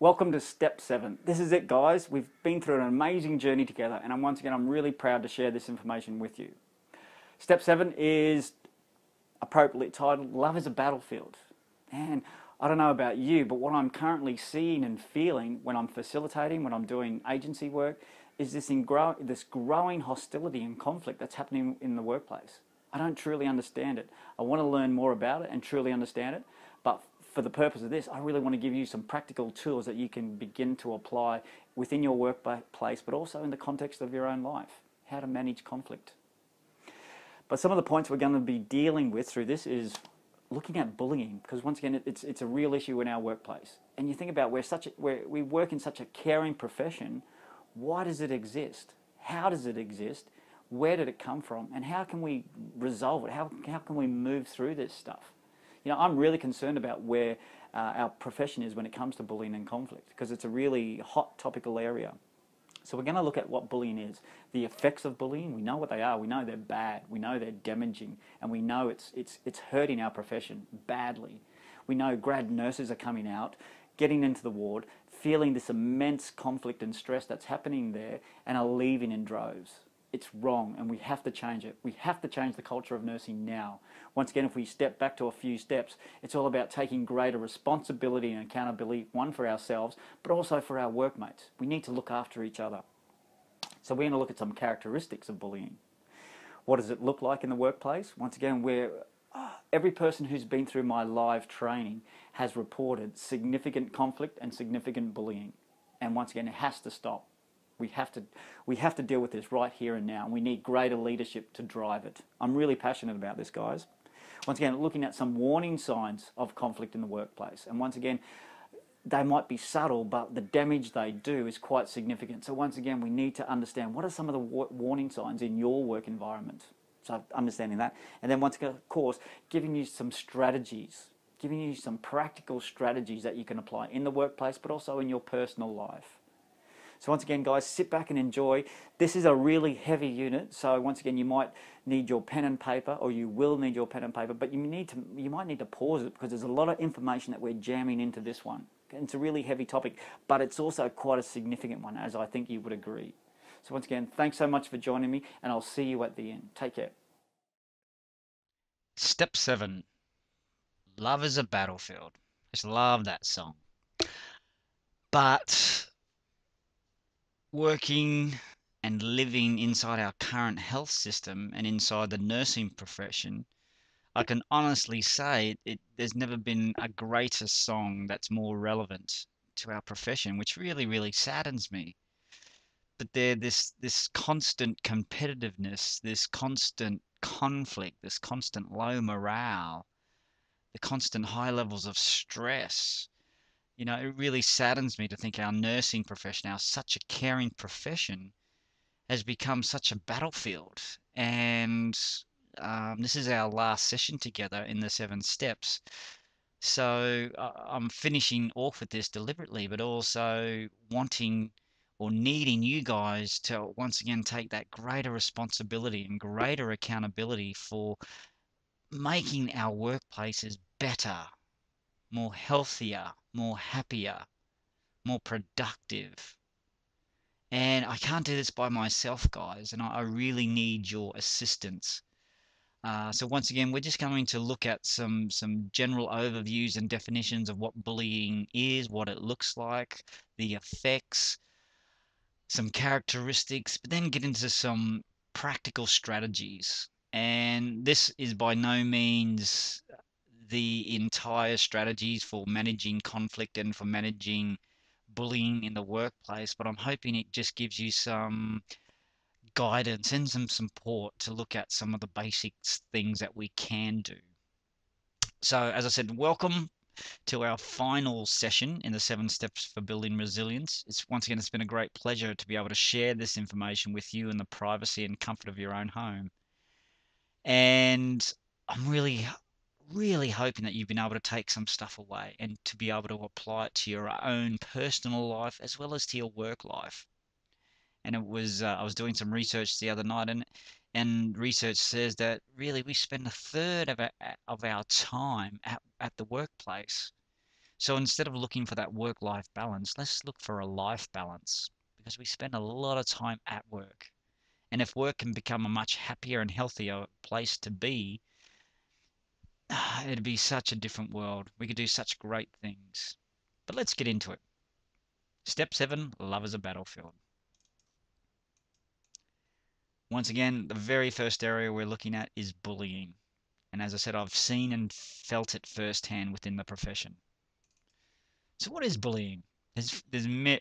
Welcome to step 7. This is it, guys. We've been through an amazing journey together, and once again, I'm really proud to share this information with you. Step 7 is appropriately titled Love is a Battlefield. And I don't know about you, but what I'm currently seeing and feeling when I'm facilitating, when I'm doing agency work, is this growing hostility and conflict that's happening in the workplace. I don't truly understand it. I want to learn more about it and truly understand it, but for the purpose of this, I really want to give you some practical tools that you can begin to apply within your workplace, but also in the context of your own life, how to manage conflict. But some of the points we're going to be dealing with through this is looking at bullying, because once again, it's a real issue in our workplace. And you think about we work in such a caring profession. Why does it exist? How does it exist? Where did it come from? And how can we resolve it? How can we move through this stuff? You know, I'm really concerned about where our profession is when it comes to bullying and conflict, because it's a really hot topical area. So we're going to look at what bullying is, the effects of bullying. We know what they are. We know they're bad. We know they're damaging, and we know it's hurting our profession badly. We know grad nurses are coming out, getting into the ward, feeling this immense conflict and stress that's happening there, and are leaving in droves. It's wrong, and we have to change it. We have to change the culture of nursing now. Once again, if we step back to a few steps, it's all about taking greater responsibility and accountability, one for ourselves, but also for our workmates. We need to look after each other. So we're going to look at some characteristics of bullying. What does it look like in the workplace? Once again, every person who's been through my live training has reported significant conflict and significant bullying. And once again, it has to stop. We have to deal with this right here and now, and we need greater leadership to drive it. I'm really passionate about this, guys. Once again, looking at some warning signs of conflict in the workplace. And once again, they might be subtle, but the damage they do is quite significant. So once again, we need to understand what are some of the warning signs in your work environment. So understanding that. And then once again, of course, giving you some strategies, giving you some practical strategies that you can apply in the workplace, but also in your personal life. So once again, guys, sit back and enjoy. This is a really heavy unit, so once again, you might need your pen and paper, or you will need your pen and paper, but you might need to pause it, because there's a lot of information that we're jamming into this one. It's a really heavy topic, but it's also quite a significant one, as I think you would agree. So once again, thanks so much for joining me, and I'll see you at the end. Take care. Step 7. Love is a Battlefield. Just love that song. But working and living inside our current health system and inside the nursing profession, I can honestly say there's never been a greater song that's more relevant to our profession, which really, really saddens me. But this constant competitiveness, this constant conflict, this constant low morale, the constant high levels of stress. It really saddens me to think our nursing profession, our such a caring profession, has become such a battlefield. And this is our last session together in the 7 steps. So I'm finishing off with this deliberately, but also wanting or needing you guys to once again take that greater responsibility and greater accountability for making our workplaces better, more healthier, more happier, more productive. And I can't do this by myself, guys, and I really need your assistance. So once again, we're just going to look at some general overviews and definitions of what bullying is, what it looks like, the effects, some characteristics, but then get into some practical strategies. And this is by no means the entire strategies for managing conflict and for managing bullying in the workplace, but I'm hoping it just gives you some guidance and some support to look at some of the basic things that we can do. So, as I said, welcome to our final session in the 7 steps for building resilience. It's been a great pleasure to be able to share this information with you in the privacy and comfort of your own home. And I'm really hoping that you've been able to take some stuff away and to be able to apply it to your own personal life as well as to your work life. And I was doing some research the other night, and research says that really we spend a third of our time at the workplace. So instead of looking for that work-life balance, let's look for a life balance because we spend a lot of time at work. And if work can become a much happier and healthier place to be, it'd be such a different world. We could do such great things. But let's get into it. Step 7, love as a battlefield. Once again, the very first area we're looking at is bullying. And as I said, I've seen and felt it firsthand within the profession. So what is bullying? There's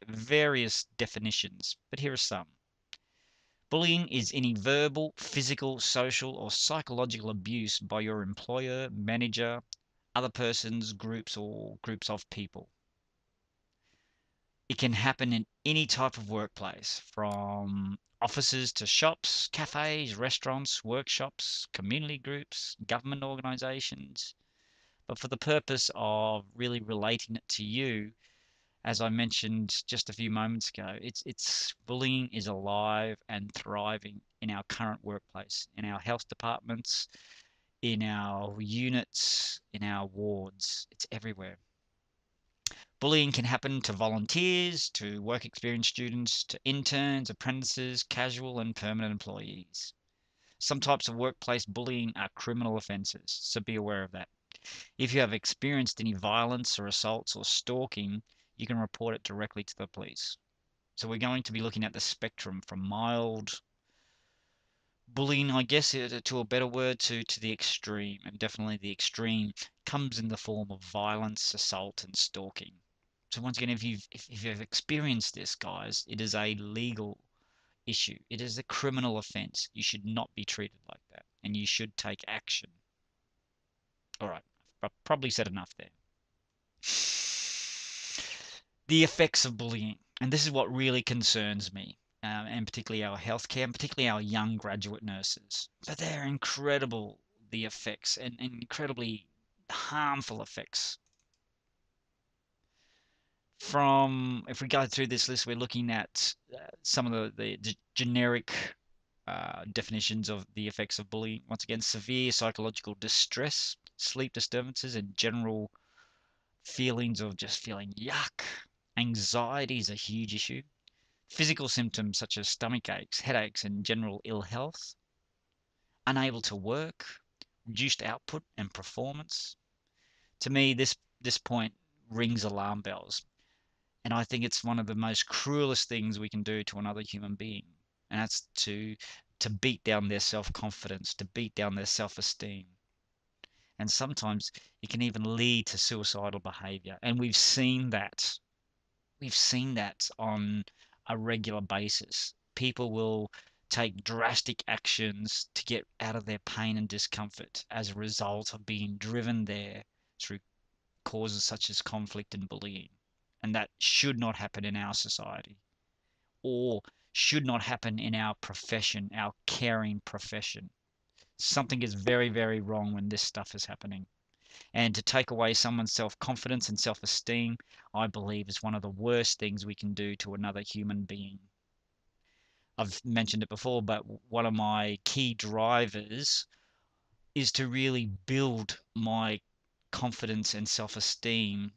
various definitions, but here are some. Bullying is any verbal, physical, social, or psychological abuse by your employer, manager, other persons, groups, or groups of people. It can happen in any type of workplace, from offices to shops, cafes, restaurants, workshops, community groups, government organizations. But for the purpose of really relating it to you, as I mentioned just a few moments ago, it's bullying is alive and thriving in our current workplace, in our health departments, in our units, in our wards. It's everywhere. Bullying can happen to volunteers, to work experience students, to interns, apprentices, casual and permanent employees. Some types of workplace bullying are criminal offences, so be aware of that. If you have experienced any violence or assaults or stalking, you can report it directly to the police. So we're going to be looking at the spectrum from mild bullying, I guess, to a better word, to the extreme. And definitely the extreme comes in the form of violence, assault, and stalking. So once again, if you've experienced this, guys, it is a legal issue. It is a criminal offence. You should not be treated like that, and you should take action. All right, I've probably said enough there. The effects of bullying, and this is what really concerns me, and particularly our healthcare, and particularly our young graduate nurses. But they're incredible, the effects, and incredibly harmful effects. From, if we go through this list, we're looking at some of the generic definitions of the effects of bullying. Once again, severe psychological distress, sleep disturbances, and general feelings of just feeling yuck. Anxiety is a huge issue. Physical symptoms such as stomach aches, headaches, and general ill health. Unable to work, reduced output and performance. To me, this point rings alarm bells. And I think it's one of the most cruelest things we can do to another human being. And that's to beat down their self-confidence, to beat down their self-esteem. And sometimes it can even lead to suicidal behavior. And we've seen that. We've seen that on a regular basis. People will take drastic actions to get out of their pain and discomfort as a result of being driven there through causes such as conflict and bullying. And that should not happen in our society, or should not happen in our profession, our caring profession. Something is very, very wrong when this stuff is happening. And to take away someone's self-confidence and self-esteem, I believe, is one of the worst things we can do to another human being. I've mentioned it before, but one of my key drivers is to really build my confidence and self-esteem,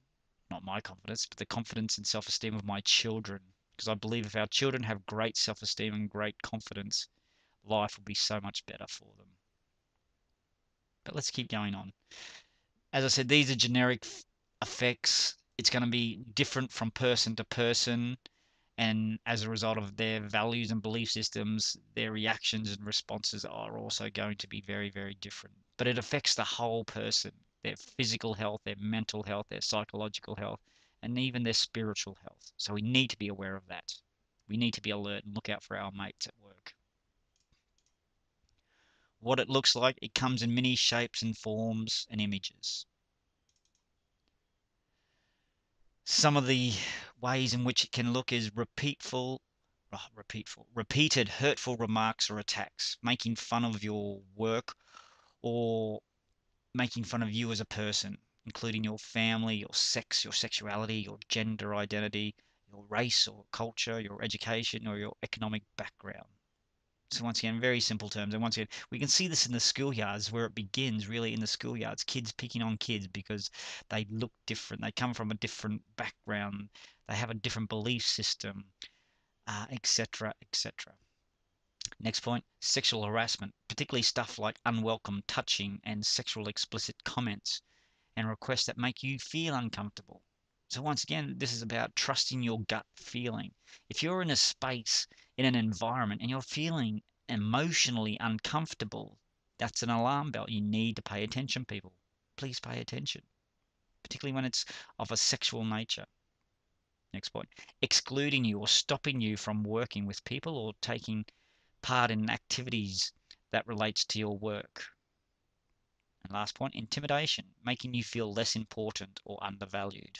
not my confidence, but the confidence and self-esteem of my children. Because I believe if our children have great self-esteem and great confidence, life will be so much better for them. But let's keep going on. As I said, these are generic effects. It's going to be different from person to person. And as a result of their values and belief systems, their reactions and responses are also going to be very, very different. But it affects the whole person, their physical health, their mental health, their psychological health, and even their spiritual health. So we need to be aware of that. We need to be alert and look out for our mates at work. What it looks like, it comes in many shapes and forms and images. Some of the ways in which it can look is repeated hurtful remarks or attacks, making fun of your work or making fun of you as a person, including your family, your sex, your sexuality, your gender identity, your race or culture, your education, or your economic background. So once again, very simple terms. And once again, we can see this in the schoolyards where it begins, really in the schoolyards. Kids picking on kids because they look different. They come from a different background. They have a different belief system, etc., etc. Next point, sexual harassment, particularly stuff like unwelcome touching and sexual explicit comments and requests that make you feel uncomfortable. So once again, this is about trusting your gut feeling. If you're in a space, in an environment, and you're feeling emotionally uncomfortable, that's an alarm bell. You need to pay attention, people. Please pay attention, particularly when it's of a sexual nature. Next point, excluding you or stopping you from working with people or taking part in activities that relates to your work. And last point, intimidation, making you feel less important or undervalued.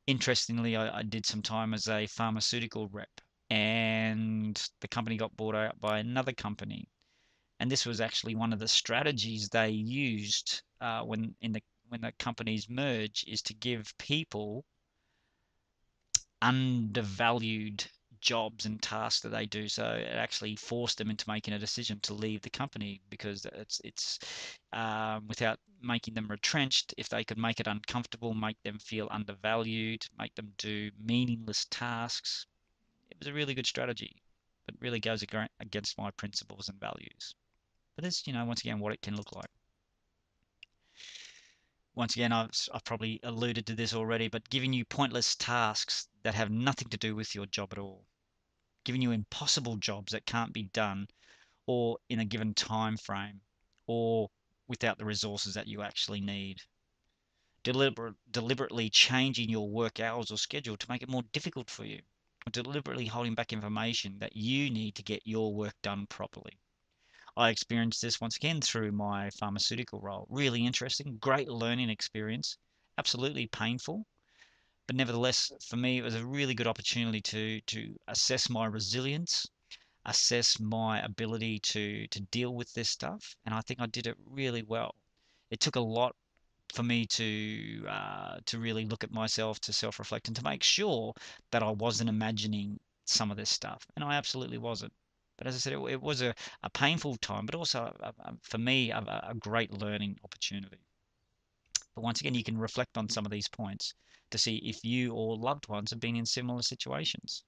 Interestingly, I did some time as a pharmaceutical rep, and the company got bought out by another company. And this was actually one of the strategies they used when the companies merge, is to give people undervalued jobs and tasks that they do. So it actually forced them into making a decision to leave the company, because it's without making them retrenched. If they could make it uncomfortable, make them feel undervalued, make them do meaningless tasks, it was a really good strategy, but really goes against my principles and values. But this, once again, what it can look like. Once again, I've probably alluded to this already, but giving you pointless tasks that have nothing to do with your job at all, giving you impossible jobs that can't be done or in a given time frame or without the resources that you actually need. Deliberately changing your work hours or schedule to make it more difficult for you, or deliberately holding back information that you need to get your work done properly. I experienced this once again through my pharmaceutical role. Really interesting, great learning experience, absolutely painful, but nevertheless, for me, it was a really good opportunity to assess my resilience, assess my ability to deal with this stuff, and I think I did it really well. It took a lot for me to really look at myself, to self-reflect, and to make sure that I wasn't imagining some of this stuff, and I absolutely wasn't. But as I said, it was a painful time, but also for me a great learning opportunity. But once again, you can reflect on some of these points to see if you or loved ones have been in similar situations.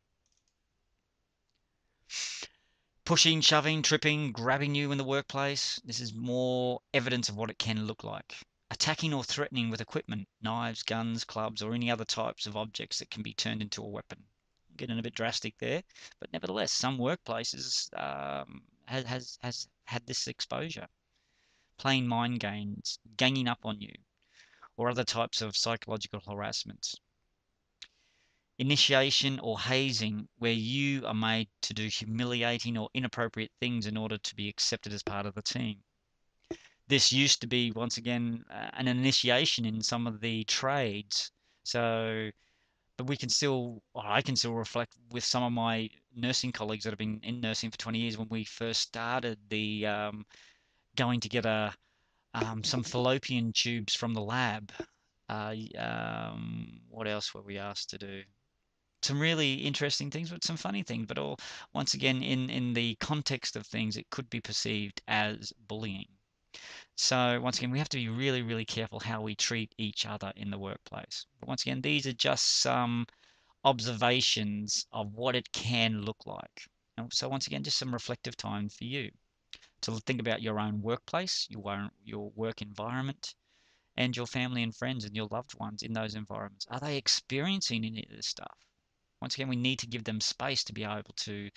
Pushing, shoving, tripping, grabbing you in the workplace. This is more evidence of what it can look like. Attacking or threatening with equipment, knives, guns, clubs, or any other types of objects that can be turned into a weapon. I'm getting a bit drastic there, but nevertheless, some workplaces has had this exposure. Playing mind games, ganging up on you, or other types of psychological harassment. Initiation or hazing, where you are made to do humiliating or inappropriate things in order to be accepted as part of the team. This used to be, once again, an initiation in some of the trades. So, but we can still, or I can still reflect with some of my nursing colleagues that have been in nursing for 20 years when we first started the going to get some fallopian tubes from the lab. What else were we asked to do? Some really interesting things, but some funny things, but all once again in the context of things, it could be perceived as bullying. So once again, we have to be really, really careful how we treat each other in the workplace. But once again, these are just some observations of what it can look like. So once again, just some reflective time for you to think about your own workplace, your work environment, and your family and friends and your loved ones in those environments. Are they experiencing any of this stuff? Once again, we need to give them space to be able to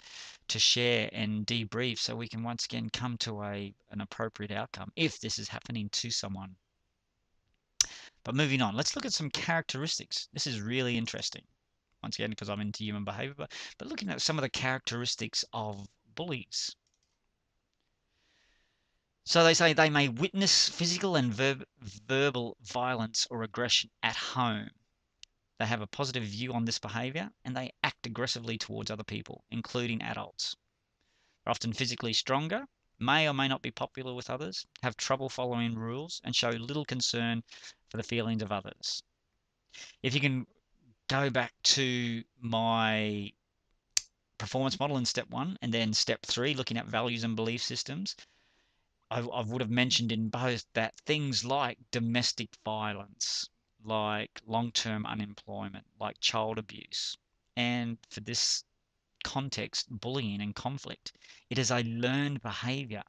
share and debrief, so we can once again come to an appropriate outcome if this is happening to someone. But moving on, let's look at some characteristics. This is really interesting. Once again, because I'm into human behavior, but looking at some of the characteristics of bullies. So they say they may witness physical and verbal violence or aggression at home. They have a positive view on this behavior, and they act aggressively towards other people, including adults. They're often physically stronger, may or may not be popular with others, have trouble following rules, and show little concern for the feelings of others. If you can go back to my performance model in step 1, and then step 3, looking at values and belief systems. I would have mentioned in both that things like domestic violence, like long-term unemployment, like child abuse, and for this context, bullying and conflict, it is a learned behavior.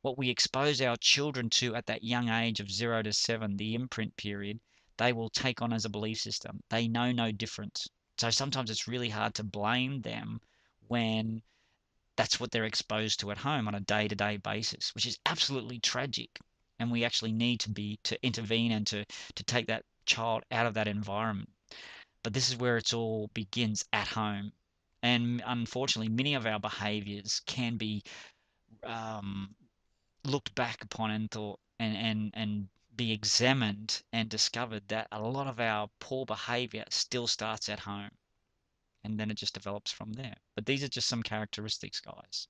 What we expose our children to at that young age of 0 to 7, the imprint period, they will take on as a belief system. They know no difference. So sometimes it's really hard to blame them when that's what they're exposed to at home on a day-to-day basis, which is absolutely tragic. And we actually need to intervene and to take that child out of that environment. But this is where it all begins at home. And unfortunately, many of our behaviors can be um, looked back upon and thought and be examined and discovered that a lot of our poor behavior still starts at home, and then it just develops from there. But these are just some characteristics, guys.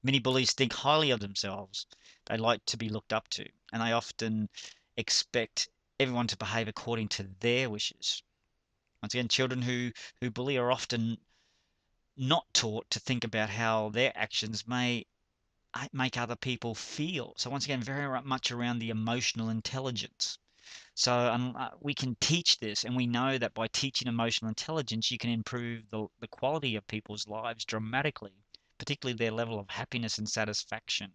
Many bullies think highly of themselves. They like to be looked up to, and they often expect everyone to behave according to their wishes. Once again, children who bully are often not taught to think about how their actions may make other people feel. So once again, very much around the emotional intelligence. So we can teach this, and we know that by teaching emotional intelligence, you can improve the quality of people's lives dramatically, particularly their level of happiness and satisfaction.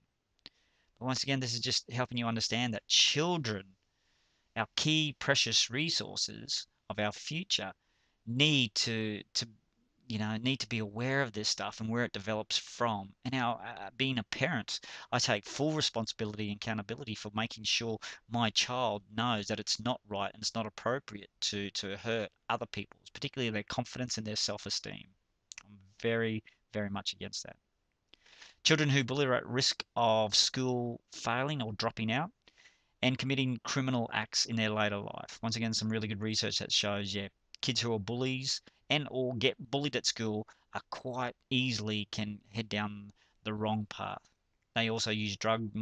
But once again, this is just helping you understand that children, our key precious resources of our future, need to need to be aware of this stuff and where it develops from. And now, being a parent, I take full responsibility and accountability for making sure my child knows that it's not right and it's not appropriate to hurt other people's, particularly their confidence and their self-esteem. I'm very, very much against that. Children who bully are at risk of school failing or dropping out and committing criminal acts in their later life. Once again, some really good research that shows, yeah, kids who are bullies and or get bullied at school are quite easily can head down the wrong path. They also use drugs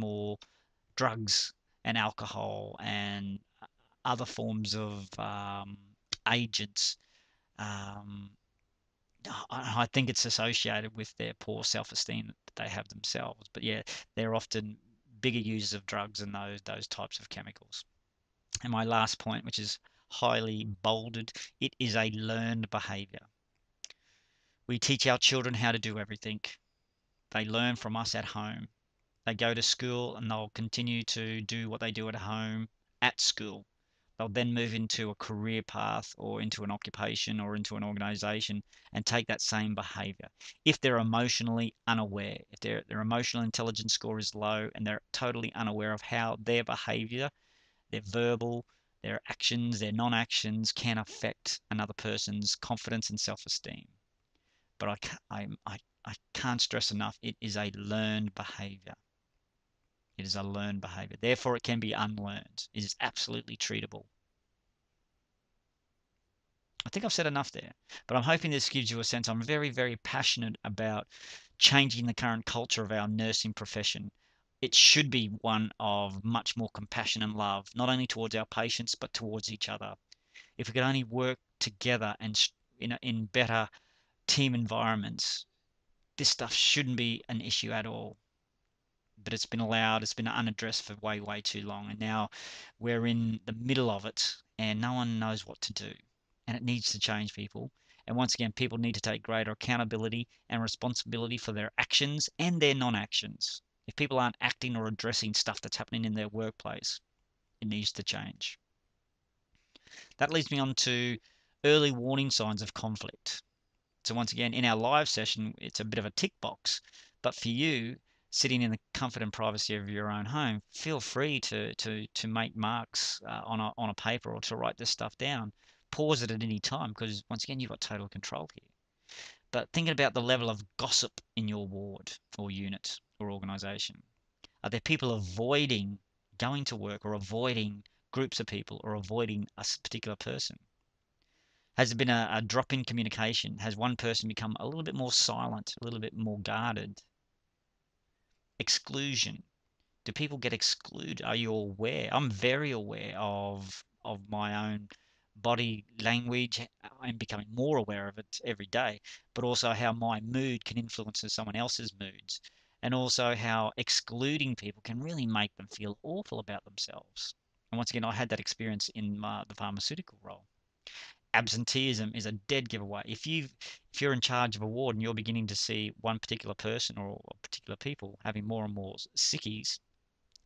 and alcohol and other forms of agents. Um, I think it's associated with their poor self-esteem that they have themselves. But yeah, they're often bigger users of drugs and those types of chemicals. And my last point, which is highly bolded, it is a learned behavior. We teach our children how to do everything. They learn from us at home. They go to school and they'll continue to do what they do at home at school. They'll then move into a career path or into an occupation or into an organization and take that same behavior. If they're emotionally unaware, if their emotional intelligence score is low and they're totally unaware of how their behavior, their verbal, their actions, their non-actions can affect another person's confidence and self-esteem. But I can't stress enough, it is a learned behavior. It is a learned behavior. Therefore, it can be unlearned. It is absolutely treatable. I think I've said enough there, but I'm hoping this gives you a sense. I'm very, very passionate about changing the current culture of our nursing profession. It should be one of much more compassion and love, not only towards our patients, but towards each other. If we could only work together and in better team environments, this stuff shouldn't be an issue at all. But it's been unaddressed for way, way too long. And now we're in the middle of it and no one knows what to do. And it needs to change, people. And once again, people need to take greater accountability and responsibility for their actions and their non-actions. If people aren't acting or addressing stuff that's happening in their workplace, it needs to change. That leads me on to early warning signs of conflict. So once again, in our live session, it's a bit of a tick box. But for you, sitting in the comfort and privacy of your own home, feel free to make marks on a paper or to write this stuff down. Pause it at any time because once again, you've got total control here. But thinking about the level of gossip in your ward or unit or organisation. Are there people avoiding going to work or avoiding groups of people or avoiding a particular person? Has there been a drop in communication? Has one person become a little bit more silent, a little bit more guarded? Exclusion. Do people get excluded? Are you aware? I'm very aware of my own body language. I'm becoming more aware of it every day, but also how my mood can influence someone else's moods, and also how excluding people can really make them feel awful about themselves. And once again, I had that experience in the pharmaceutical role. Absenteeism is a dead giveaway. If you're in charge of a ward and you're beginning to see one particular person or particular people having more and more sickies,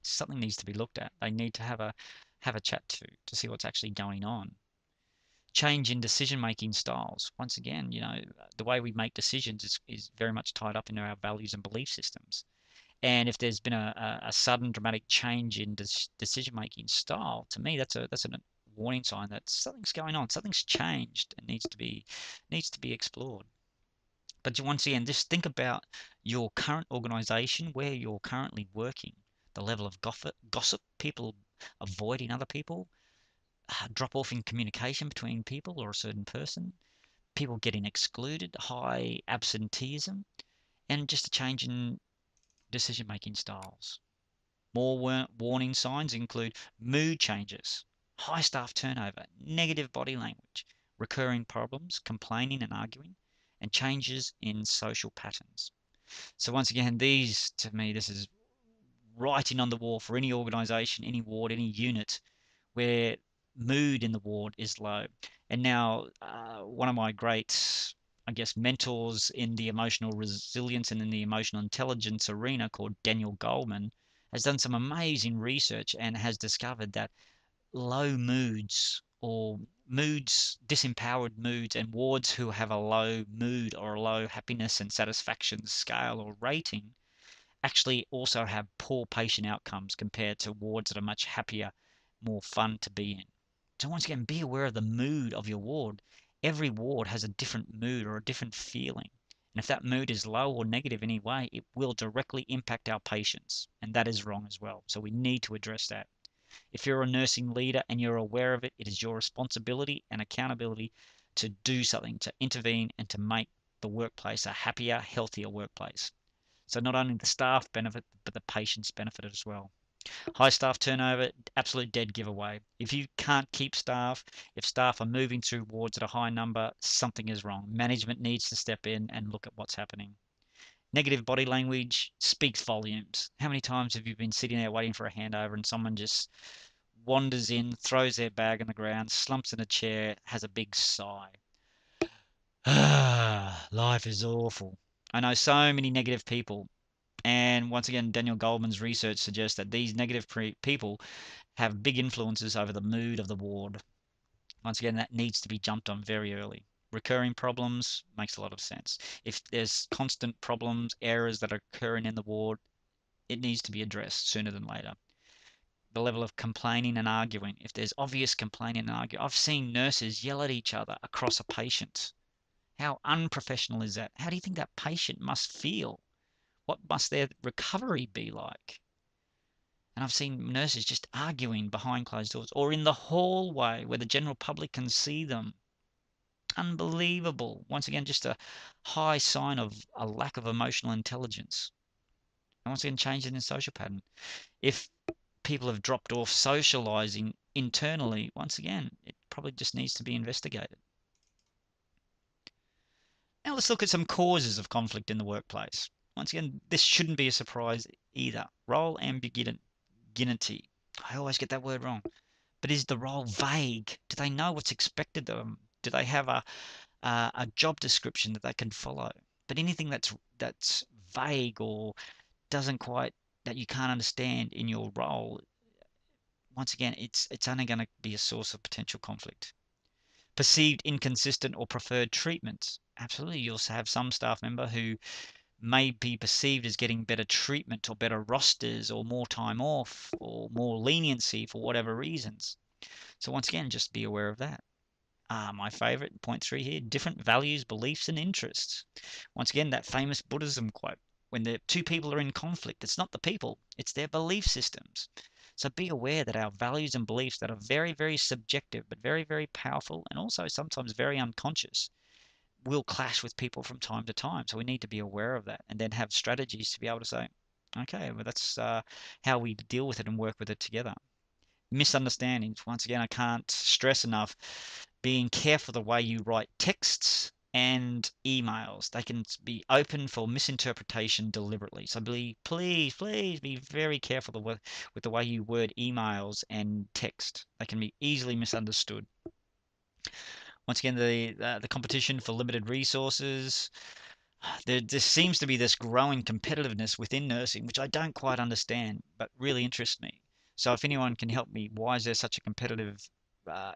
something needs to be looked at. They need to have a chat to see what's actually going on. Change in decision making styles. Once again, the way we make decisions is very much tied up into our values and belief systems. And if there's been a sudden dramatic change in decision making style, to me that's a warning sign that something's going on, something's changed and needs to be explored. But once again, just think about your current organization, where you're currently working, the level of gossip, people avoiding other people, drop off in communication between people or a certain person, people getting excluded, high absenteeism, and just a change in decision making styles. More warning signs include mood changes, high staff turnover, negative body language, recurring problems, complaining and arguing, and changes in social patterns. So once again, to me, this is writing on the wall for any organization, any ward, any unit where mood in the ward is low. And now, one of my great, I guess, mentors in the emotional resilience and in the emotional intelligence arena, called Daniel Goleman, has done some amazing research and has discovered that low moods, or disempowered moods, and wards who have a low mood or a low happiness and satisfaction scale or rating actually also have poor patient outcomes compared to wards that are much happier, more fun to be in. So once again, be aware of the mood of your ward. Every ward has a different mood or a different feeling. And if that mood is low or negative in any way, it will directly impact our patients. And that is wrong as well. So we need to address that. If you're a nursing leader and you're aware of it, it is your responsibility and accountability to do something, to intervene, and to make the workplace a happier, healthier workplace. So not only the staff benefit, but the patients benefit as well. High staff turnover, absolute dead giveaway. If you can't keep staff, if staff are moving through wards at a high number, something is wrong. Management needs to step in and look at what's happening. Negative body language speaks volumes. How many times have you been sitting there waiting for a handover and someone just wanders in, throws their bag on the ground, slumps in a chair, has a big sigh? Life is awful. I know so many negative people. And once again, Daniel Goleman's research suggests that these negative people have big influences over the mood of the ward. Once again, that needs to be jumped on very early. Recurring problems makes a lot of sense. If there's constant problems, errors that are occurring in the ward, it needs to be addressed sooner than later. The level of complaining and arguing. If there's obvious complaining and arguing, I've seen nurses yell at each other across a patient. How unprofessional is that? How do you think that patient must feel? What must their recovery be like? And I've seen nurses just arguing behind closed doors or in the hallway where the general public can see them. Unbelievable. Once again, just a high sign of a lack of emotional intelligence. And once again, changing the social pattern. If people have dropped off socializing internally, once again, it probably just needs to be investigated. Now let's look at some causes of conflict in the workplace. Once again, this shouldn't be a surprise either. Role ambiguity. I always get that word wrong. But is the role vague? Do they know what's expected of them? Do they have a job description that they can follow? But anything that's vague or doesn't quite, that you can't understand in your role, once again, it's only going to be a source of potential conflict. Perceived inconsistent or preferred treatment. Absolutely, you'll have some staff member who may be perceived as getting better treatment or better rosters or more time off or more leniency for whatever reasons. So once again, just be aware of that. My favorite, point 3 here, different values, beliefs, and interests. Once again, that famous Buddhism quote, when the two people are in conflict, it's not the people, it's their belief systems. So be aware that our values and beliefs that are very, very subjective, but very, very powerful, and also sometimes very unconscious, will clash with people from time to time. So we need to be aware of that and then have strategies to be able to say, okay, well, that's how we deal with it and work with it together. Misunderstandings. Once again, I can't stress enough being careful the way you write texts and emails. They can be open for misinterpretation deliberately. So please be very careful with the way you word emails and text. They can be easily misunderstood. Once again, the competition for limited resources. There seems to be this growing competitiveness within nursing, which I don't quite understand, but really interests me. So if anyone can help me, why is there such a competitive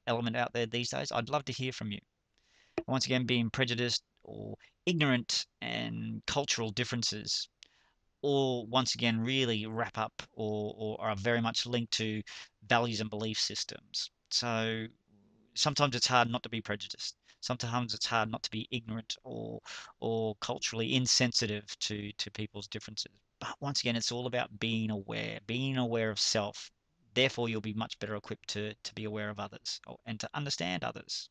element out there these days? I'd love to hear from you. Once again, being prejudiced or ignorant and cultural differences, all once again really wrap up or are very much linked to values and belief systems. So sometimes it's hard not to be prejudiced. Sometimes it's hard not to be ignorant or culturally insensitive to people's differences. But once again, it's all about being aware of self. Therefore, you'll be much better equipped to be aware of others and to understand others.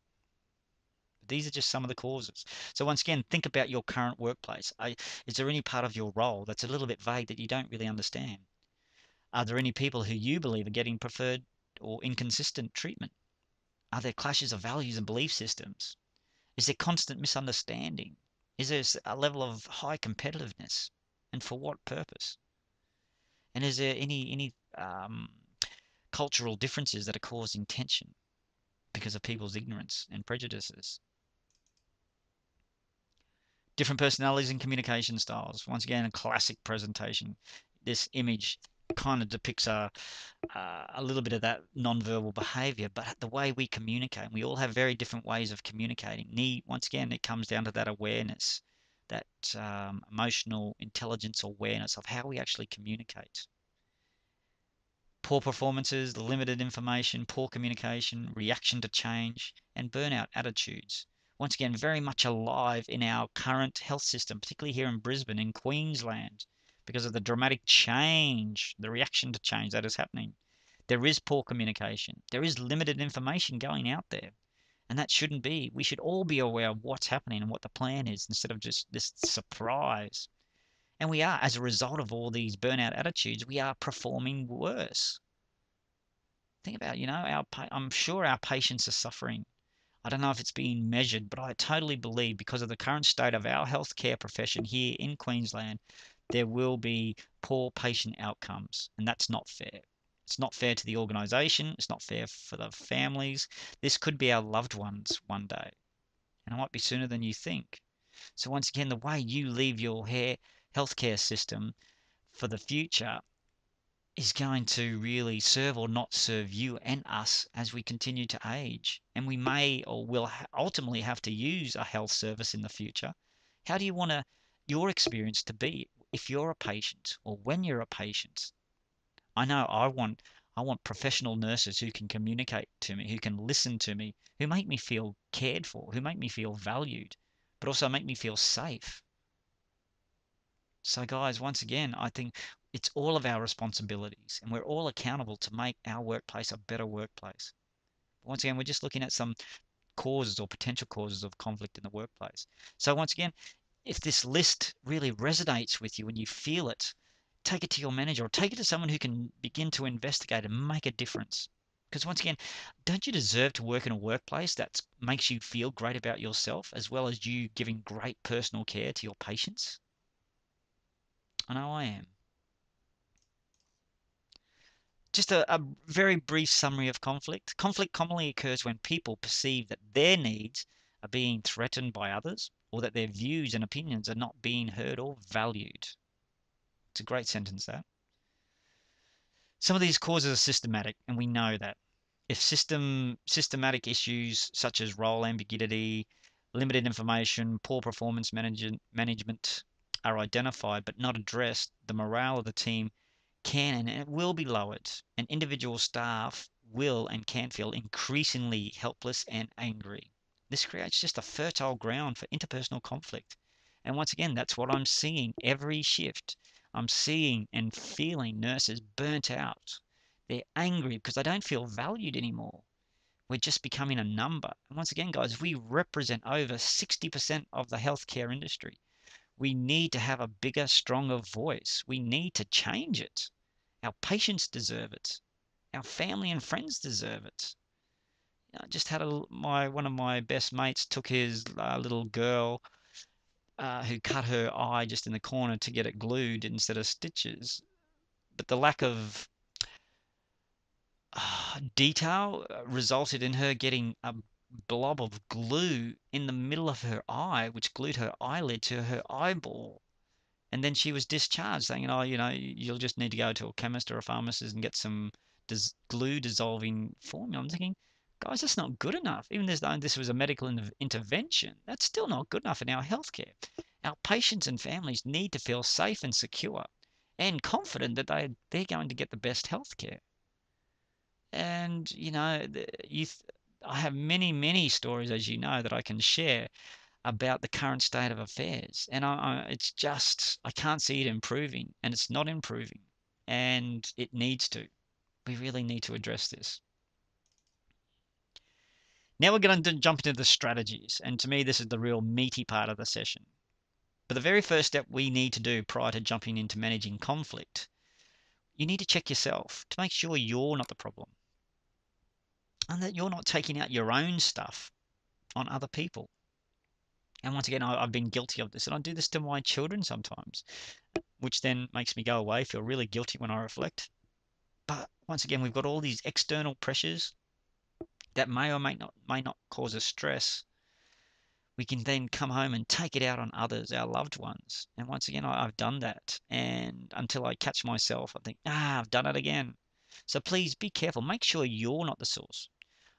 These are just some of the causes. So once again, think about your current workplace. Is there any part of your role that's a little bit vague that you don't really understand? Are there any people who you believe are getting preferred or inconsistent treatment? Are there clashes of values and belief systems? Is there constant misunderstanding? Is there a level of high competitiveness? And for what purpose? And is there any cultural differences that are causing tension because of people's ignorance and prejudices? Different personalities and communication styles. Once again, a classic presentation. This image kind of depicts a little bit of that non-verbal behavior, but the way we communicate, we all have very different ways of communicating. Once again, it comes down to that awareness, that emotional intelligence awareness of how we actually communicate. Poor performances, limited information, poor communication, reaction to change, and burnout attitudes. Once again, very much alive in our current health system, particularly here in Brisbane, in Queensland, because of the dramatic change, the reaction to change that is happening. There is poor communication. There is limited information going out there. And that shouldn't be. We should all be aware of what's happening and what the plan is instead of just this surprise. And we are, as a result of all these burnout attitudes, we are performing worse. Think about, I'm sure our patients are suffering. I don't know if it's being measured, but I totally believe because of the current state of our healthcare profession here in Queensland, there will be poor patient outcomes, and that's not fair. It's not fair to the organisation. It's not fair for the families. This could be our loved ones one day, and it might be sooner than you think. So once again, the way you leave your healthcare system for the future is going to really serve or not serve you and us as we continue to age. And we may or will ultimately have to use a health service in the future. How do you want your experience to be if you're a patient or when you're a patient? I know I want professional nurses who can communicate to me, who can listen to me, who make me feel cared for, who make me feel valued, but also make me feel safe. So, guys, once again, I think it's all of our responsibilities, and we're all accountable to make our workplace a better workplace. Once again, we're just looking at some causes or potential causes of conflict in the workplace. So, once again, if this list really resonates with you and you feel it, take it to your manager or take it to someone who can begin to investigate and make a difference. Because once again, don't you deserve to work in a workplace that makes you feel great about yourself as well as you giving great personal care to your patients? I know I am. Just a very brief summary of conflict. Conflict commonly occurs when people perceive that their needs are being threatened by others or that their views and opinions are not being heard or valued. It's a great sentence, that. Some of these causes are systematic, and we know that. If systematic issues such as role ambiguity, limited information, poor performance management are identified but not addressed, the morale of the team can and it will be lowered, and individual staff will and can feel increasingly helpless and angry. This creates just a fertile ground for interpersonal conflict. And once again, that's what I'm seeing every shift. I'm seeing and feeling nurses burnt out. They're angry because they don't feel valued anymore. We're just becoming a number. And once again, guys, we represent over 60% of the healthcare industry. We need to have a bigger, stronger voice. We need to change it. Our patients deserve it. Our family and friends deserve it. I just had one of my best mates took his little girl who cut her eye just in the corner to get it glued instead of stitches. But the lack of detail resulted in her getting a blob of glue in the middle of her eye, which glued her eyelid to her eyeball. And then she was discharged, saying, "Oh, you'll just need to go to a chemist or a pharmacist and get some glue dissolving formula." I'm thinking, guys, that's not good enough. Even though this was a medical intervention, that's still not good enough in our healthcare. Our patients and families need to feel safe and secure and confident that they're going to get the best healthcare. And I have many, many stories, as you know, that I can share about the current state of affairs, and it's just I can't see it improving, and it's not improving, and it needs to. We really need to address this. Now we're going to jump into the strategies, and to me, this is the real meaty part of the session. But the very first step we need to do prior to jumping into managing conflict, you need to check yourself to make sure you're not the problem and that you're not taking out your own stuff on other people. And once again, I've been guilty of this, and I do this to my children sometimes, which then makes me go away, feel really guilty when I reflect. But once again, we've got all these external pressures that may or may not cause us stress. We can then come home and take it out on others, our loved ones. And once again, I've done that, and until I catch myself, I think, I've done it again. So please be careful. Make sure you're not the source.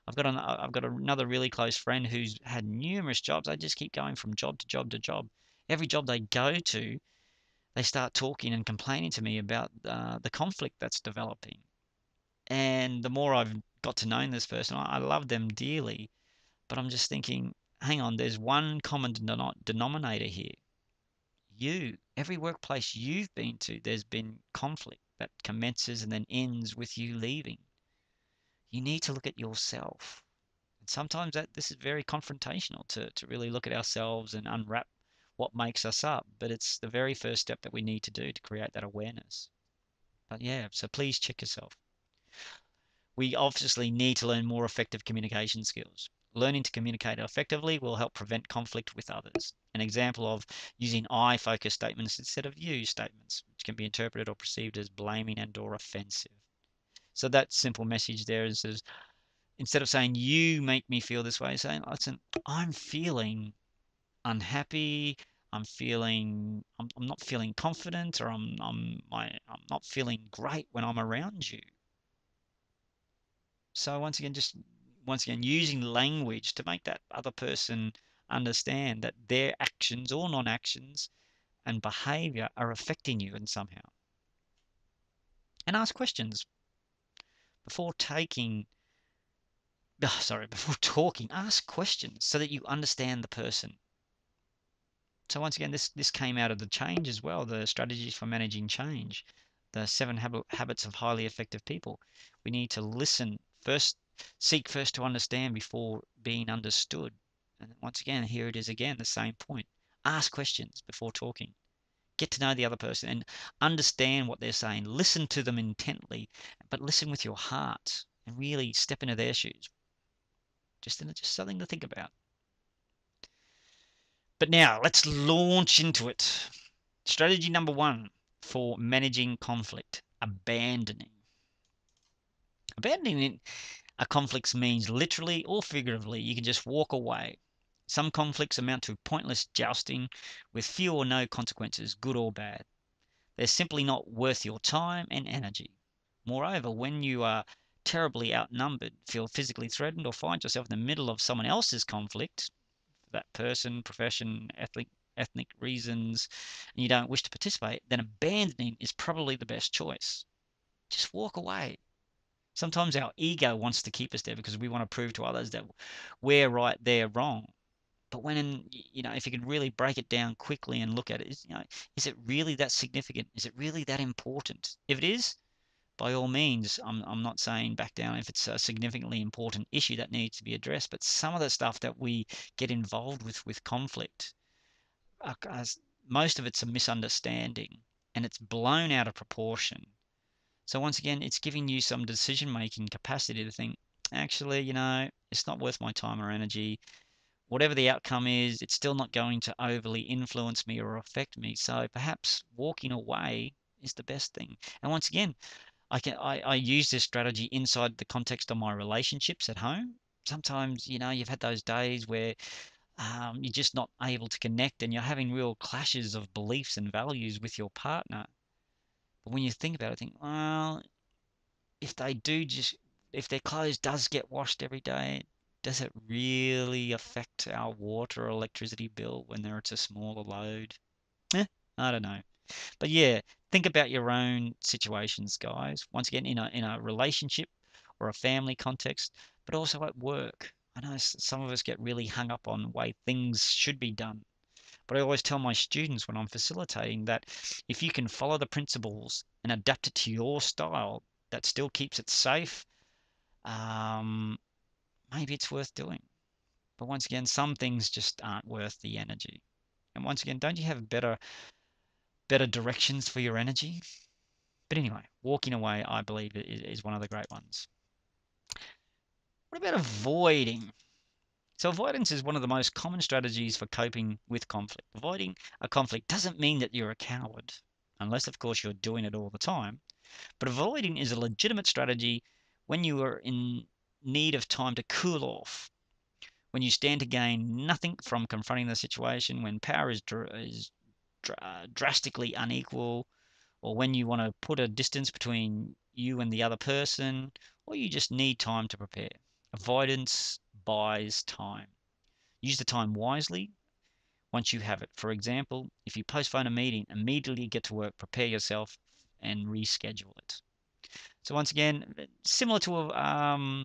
I've got another really close friend who's had numerous jobs. They just keep going from job to job to job. Every job they go to, they start talking and complaining to me about the conflict that's developing. And the more I've got to know this person, I love them dearly. But I'm just thinking, hang on, there's one common denominator here. Every workplace you've been to, there's been conflict that commences and then ends with you leaving. You need to look at yourself. And sometimes this is very confrontational to really look at ourselves and unwrap what makes us up. But it's the very first step that we need to do to create that awareness. But yeah, so please check yourself. We obviously need to learn more effective communication skills. Learning to communicate effectively will help prevent conflict with others. An example of using I-focused statements instead of you statements, which can be interpreted or perceived as blaming and or offensive. So that simple message there is instead of saying you make me feel this way, saying, listen, I'm feeling unhappy. I'm not feeling confident, or I'm not feeling great when I'm around you. So once again, using language to make that other person understand that their actions or non-actions and behavior are affecting you in somehow. And ask questions before before talking. Ask questions so that you understand the person. So once again, this came out of the change as well, the strategies for managing change, the 7 habits of highly effective people. We need to listen first, seek first to understand before being understood. And once again, here it is again, the same point. Ask questions before talking. Get to know the other person and understand what they're saying. Listen to them intently, but listen with your heart and really step into their shoes. Just something to think about. But now let's launch into it. Strategy number 1 for managing conflict: abandoning. Abandoning a conflict means literally or figuratively you can just walk away. Some conflicts amount to pointless jousting with few or no consequences, good or bad. They're simply not worth your time and energy. Moreover, when you are terribly outnumbered, feel physically threatened, or find yourself in the middle of someone else's conflict, that person, profession, ethnic reasons, and you don't wish to participate, then abandoning is probably the best choice. Just walk away. Sometimes our ego wants to keep us there because we want to prove to others that we're right, they're wrong. But if you can really break it down quickly and look at it, is it really that significant? Is it really that important? If it is, by all means, I'm not saying back down if it's a significantly important issue that needs to be addressed. But some of the stuff that we get involved with conflict, most of it's a misunderstanding and it's blown out of proportion. So once again, it's giving you some decision-making capacity to think, actually, it's not worth my time or energy. Whatever the outcome is, it's still not going to overly influence me or affect me. So perhaps walking away is the best thing. And once again, I use this strategy inside the context of my relationships at home. Sometimes, you've had those days where you're just not able to connect and you're having real clashes of beliefs and values with your partner. But when you think about it, think, well, if they do just, if their clothes does get washed every day, does it really affect our water or electricity bill when it's a smaller load? I don't know. But yeah, think about your own situations, guys. Once again, in a relationship or a family context, but also at work. I know some of us get really hung up on the way things should be done. But I always tell my students when I'm facilitating that if you can follow the principles and adapt it to your style that still keeps it safe, um, maybe it's worth doing. But once again, some things just aren't worth the energy. And once again, don't you have better directions for your energy? But anyway, walking away, I believe, is one of the great ones. What about avoiding? So avoidance is one of the most common strategies for coping with conflict. Avoiding a conflict doesn't mean that you're a coward, unless, of course, you're doing it all the time. But avoiding is a legitimate strategy when you are in need of time to cool off, when you stand to gain nothing from confronting the situation, when power is drastically unequal, or when you want to put a distance between you and the other person, or you just need time to prepare. Avoidance buys time. Use the time wisely once you have it. For example, if you postpone a meeting, immediately get to work, prepare yourself, and reschedule it. So once again, similar to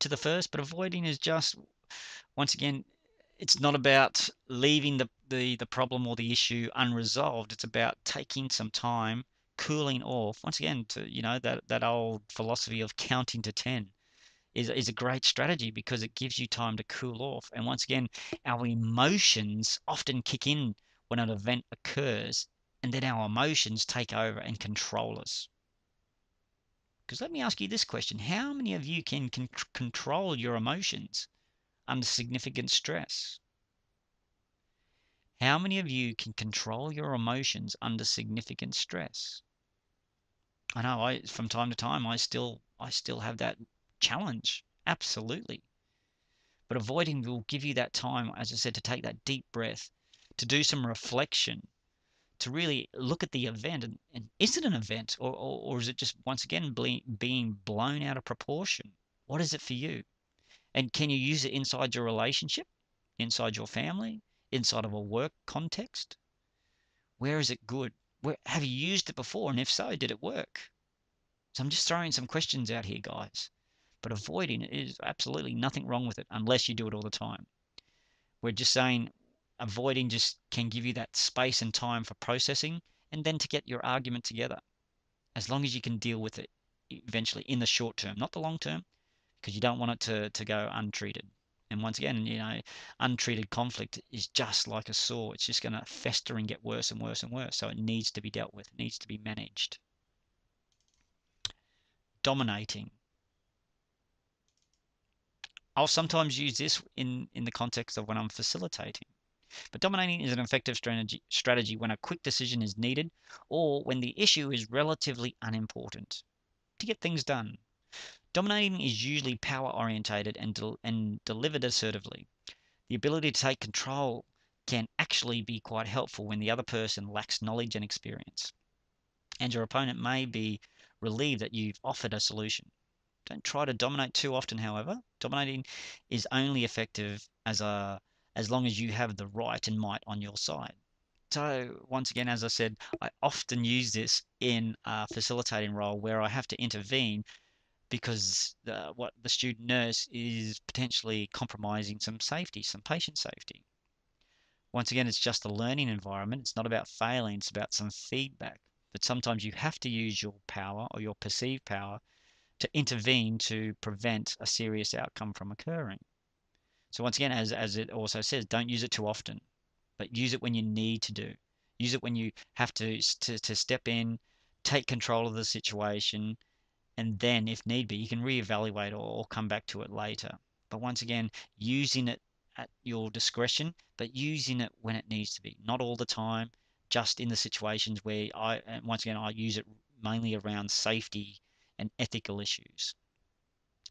the first, but avoiding is just, once again, it's not about leaving the problem or the issue unresolved. It's about taking some time, cooling off. Once again, to that old philosophy of counting to 10 is a great strategy because it gives you time to cool off. And once again, our emotions often kick in when an event occurs, and then our emotions take over and control us. Because let me ask you this question: how many of you can control your emotions under significant stress? How many of you can control your emotions under significant stress? I know from time to time I still have that challenge. Absolutely. But avoiding will give you that time, as I said, to take that deep breath, to do some reflection, to really look at the event and is it an event or is it just once again being blown out of proportion? What is it for you? And can you use it inside your relationship, inside your family, inside of a work context? Where is it good? Where have you used it before? And if so, did it work? So I'm just throwing some questions out here, guys. But avoiding it is absolutely nothing wrong with it unless you do it all the time. We're just saying avoiding just can give you that space and time for processing and then to get your argument together. As long as you can deal with it eventually in the short term, not the long term, because you don't want it to go untreated. And once again, untreated conflict is just like a sore. It's just going to fester and get worse and worse and worse. So it needs to be dealt with, it needs to be managed. Dominating. I'll sometimes use this in the context of when I'm facilitating. But dominating is an effective strategy when a quick decision is needed or when the issue is relatively unimportant to get things done. Dominating is usually power orientated and delivered assertively. The ability to take control can actually be quite helpful when the other person lacks knowledge and experience, and your opponent may be relieved that you've offered a solution. Don't try to dominate too often, however. Dominating is only effective as long as you have the right and might on your side. So once again, as I said, I often use this in a facilitating role where I have to intervene because what the student nurse is potentially compromising some safety, some patient safety. Once again, it's just a learning environment. It's not about failing, it's about some feedback. But sometimes you have to use your power or your perceived power to intervene to prevent a serious outcome from occurring. So once again, as it also says, don't use it too often, but use it when you need to do. Use it when you have to step in take control of the situation, and then, if need be, you can reevaluate or come back to it later. But once again, using it at your discretion, but using it when it needs to be, not all the time, just in the situations where and once again, I use it mainly around safety and ethical issues.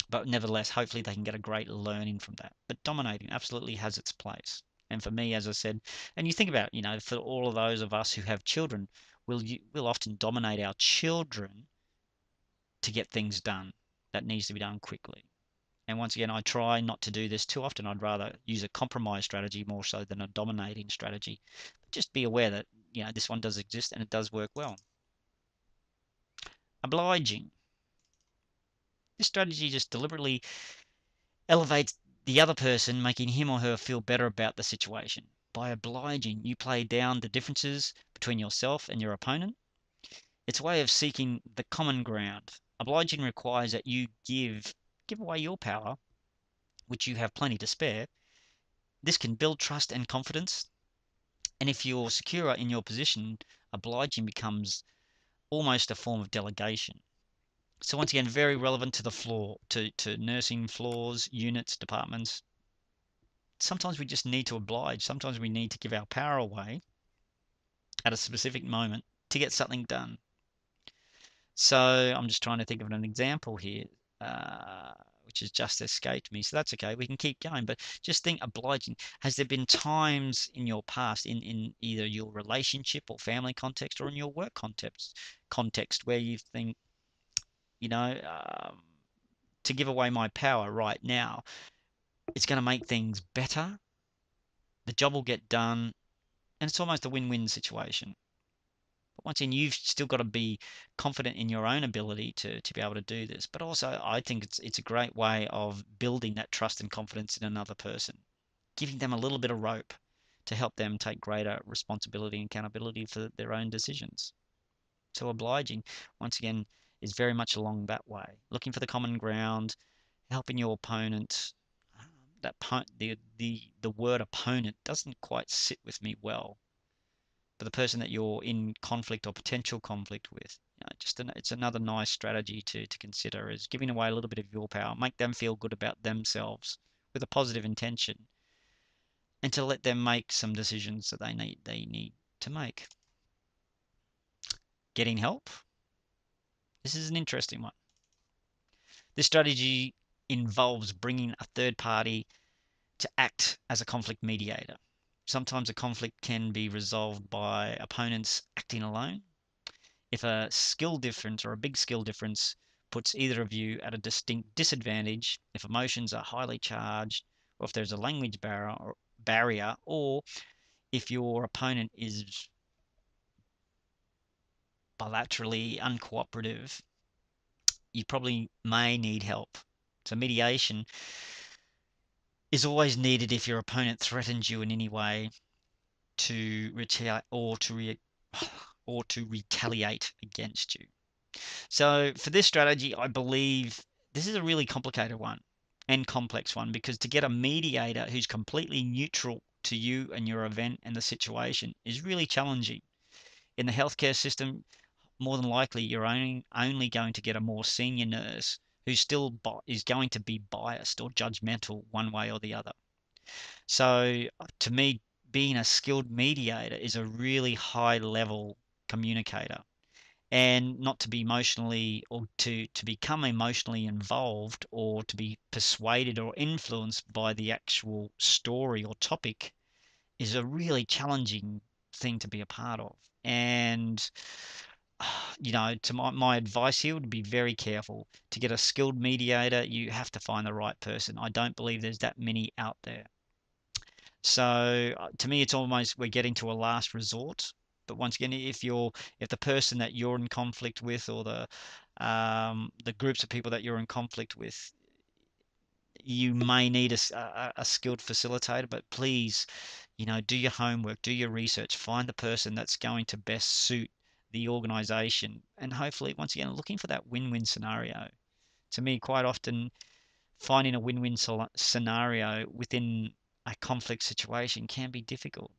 But nevertheless, hopefully they can get a great learning from that. But dominating absolutely has its place. And for me, as I said, and you think about, for all of those of us who have children, we'll often dominate our children to get things done that needs to be done quickly. And once again, I try not to do this too often. I'd rather use a compromise strategy more so than a dominating strategy. But just be aware that, this one does exist and it does work well. Obliging. This strategy just deliberately elevates the other person, making him or her feel better about the situation. By obliging, you play down the differences between yourself and your opponent. It's a way of seeking the common ground. Obliging requires that you give away your power, which you have plenty to spare. This can build trust and confidence. And if you're secure in your position, obliging becomes almost a form of delegation. So once again, very relevant to the floor, to nursing floors, units, departments. Sometimes we just need to oblige. Sometimes we need to give our power away at a specific moment to get something done. So I'm just trying to think of an example here, which has just escaped me. So that's okay. We can keep going. But just think, obliging. Has there been times in your past, in either your relationship or family context or in your work context where you think, you know, to give away my power right now, it's going to make things better. The job will get done, and it's almost a win-win situation. But once again, you've still got to be confident in your own ability to be able to do this. But also, I think it's a great way of building that trust and confidence in another person, giving them a little bit of rope to help them take greater responsibility and accountability for their own decisions. So obliging, once again, is very much along that way, looking for the common ground, helping your opponent. The word opponent doesn't quite sit with me well, but the person that you're in conflict or potential conflict with, it's another nice strategy to consider, is giving away a little bit of your power, make them feel good about themselves with a positive intention, and to let them make some decisions that they need to make. Getting help. This is an interesting one. This strategy involves bringing a third party to act as a conflict mediator. Sometimes a conflict can be resolved by opponents acting alone. If a skill difference or a big skill difference puts either of you at a distinct disadvantage, if emotions are highly charged, or if there's a language barrier, or if your opponent is bilaterally uncooperative, you probably may need help. So mediation is always needed if your opponent threatens you in any way to retaliate or to retaliate against you. So for this strategy, I believe this is a really complicated one and complex one, because to get a mediator who's completely neutral to you and your event and the situation is really challenging. In the healthcare system, more than likely you're only going to get a more senior nurse who still is going to be biased or judgmental one way or the other. So to me, being a skilled mediator is a really high level communicator, and not to be emotionally or to become emotionally involved or to be persuaded or influenced by the actual story or topic is a really challenging thing to be a part of. And to my advice here would be very careful. To get a skilled mediator, you have to find the right person. I don't believe there's that many out there. So to me, it's almost we're getting to a last resort. But once again, if the person that you're in conflict with, or the groups of people that you're in conflict with, you may need a skilled facilitator. But please, do your homework, do your research, find the person that's going to best suit the organization, and hopefully, once again, looking for that win-win scenario. To me, quite often, finding a win-win scenario within a conflict situation can be difficult.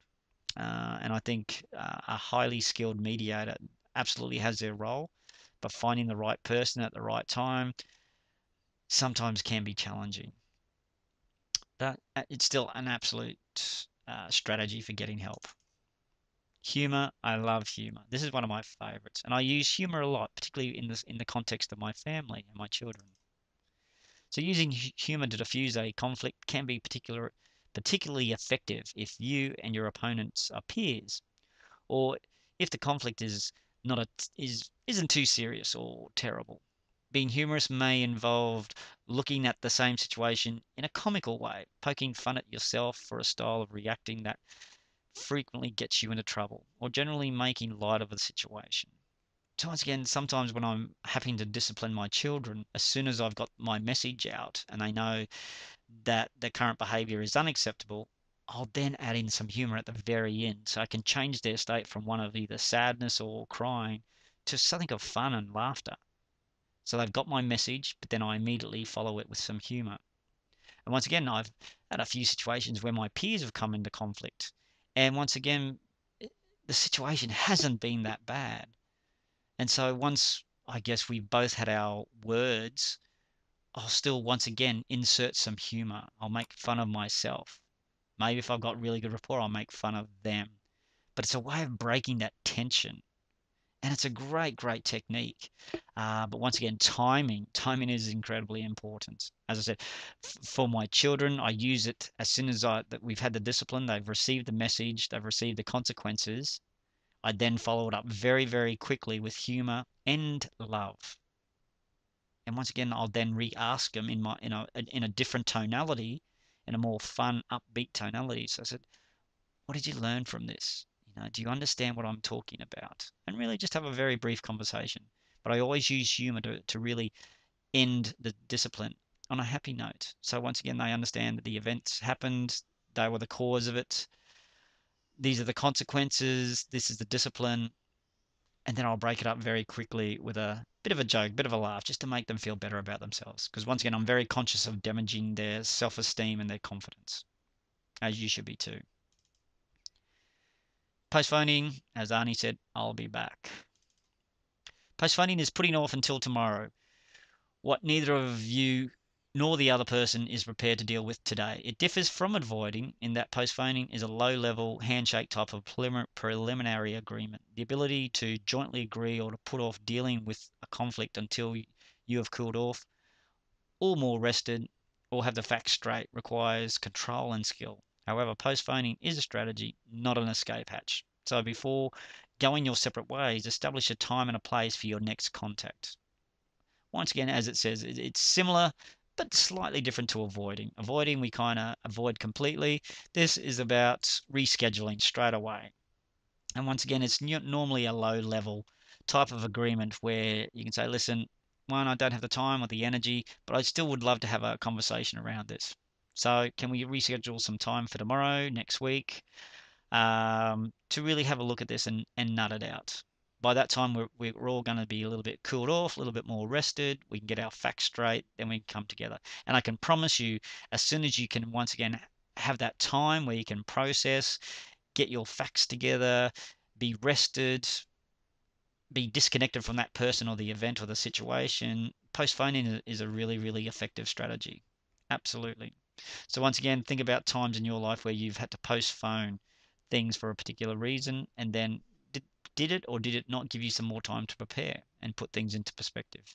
And I think a highly skilled mediator absolutely has their role, but finding the right person at the right time sometimes can be challenging. But it's still an absolute strategy for getting help. Humor, I love humor. This is one of my favorites, and I use humor a lot, particularly in the context of my family and my children. So using humor to diffuse a conflict can be particularly effective if you and your opponents are peers, or if the conflict is not a isn't too serious or terrible. Being humorous may involve looking at the same situation in a comical way, poking fun at yourself for a style of reacting that frequently gets you into trouble, or generally making light of the situation. So once again, sometimes when I'm having to discipline my children, as soon as I've got my message out and they know that their current behavior is unacceptable, I'll then add in some humor at the very end so I can change their state from one of either sadness or crying to something of fun and laughter. So they've got my message, but then I immediately follow it with some humor. And once again, I've had a few situations where my peers have come into conflict. And once again, the situation hasn't been that bad. And so once I guess we both had our words, I'll still once again insert some humor. I'll make fun of myself. Maybe if I've got really good rapport, I'll make fun of them. But it's a way of breaking that tension. And it's a great, great technique. But once again, timing is incredibly important. As I said, for my children, I use it as soon as that we've had the discipline, they've received the message, they've received the consequences. I then follow it up very, very quickly with humor and love. And once again, I'll then re-ask them in a different tonality, in a more fun, upbeat tonality. So I said, "What did you learn from this? Do you understand what I'm talking about?" And really just have a very brief conversation. But I always use humor to really end the discipline on a happy note. So once again, they understand that the events happened, they were the cause of it. These are the consequences. This is the discipline, and then I'll break it up very quickly with a bit of a joke, bit of a laugh, just to make them feel better about themselves. Because once again, I'm very conscious of damaging their self-esteem and their confidence, as you should be too. Postponing, as Arnie said, I'll be back. Postponing is putting off until tomorrow what neither of you nor the other person is prepared to deal with today. It differs from avoiding in that postponing is a low-level handshake type of preliminary agreement. The ability to jointly agree or to put off dealing with a conflict until you have cooled off, or more rested, or have the facts straight requires control and skill. However, postponing is a strategy, not an escape hatch. So before going your separate ways, establish a time and a place for your next contact. Once again, as it says, it's similar but slightly different to avoiding. Avoiding, we kind of avoid completely. This is about rescheduling straight away. And once again, it's normally a low level type of agreement where you can say, listen, one, I don't have the time or the energy, but I still would love to have a conversation around this. So can we reschedule some time for tomorrow, next week, to really have a look at this and nut it out? By that time, we're all going to be a little bit cooled off, a little bit more rested. We can get our facts straight, then we can come together. And I can promise you, as soon as you can once again have that time where you can process, get your facts together, be rested, be disconnected from that person or the event or the situation, postponing is a really, really effective strategy. Absolutely. So once again, think about times in your life where you've had to postpone things for a particular reason, and then did it or did it not give you some more time to prepare and put things into perspective?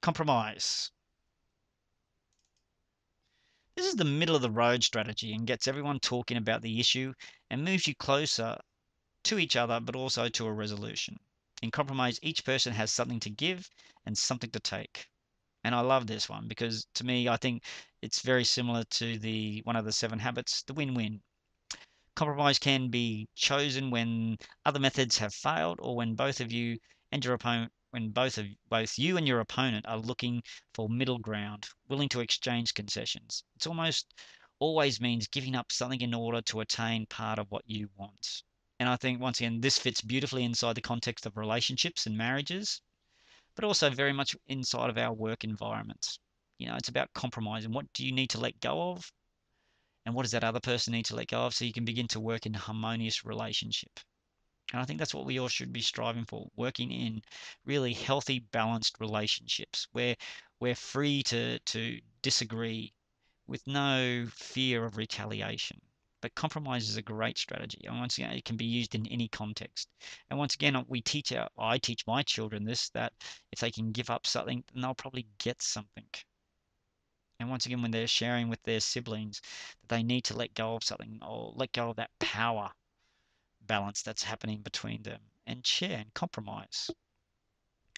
Compromise. This is the middle of the road strategy and gets everyone talking about the issue and moves you closer to each other, but also to a resolution. In compromise, each person has something to give and something to take. And I love this one because to me, I think it's very similar to the one of the 7 habits, the win-win. Compromise can be chosen when other methods have failed or when both of you and your opponent when both you and your opponent are looking for middle ground, willing to exchange concessions. It's almost always means giving up something in order to attain part of what you want. And I think once again this fits beautifully inside the context of relationships and marriages, but also very much inside of our work environments. It's about compromise and what do you need to let go of and what does that other person need to let go of so you can begin to work in a harmonious relationship. And I think that's what we all should be striving for, working in really healthy, balanced relationships where we're free to disagree with no fear of retaliation. But compromise is a great strategy. And once again, it can be used in any context. And once again, I teach my children this, that if they can give up something, then they'll probably get something. And once again, when they're sharing with their siblings, that they need to let go of something or let go of that power balance that's happening between them and share and compromise.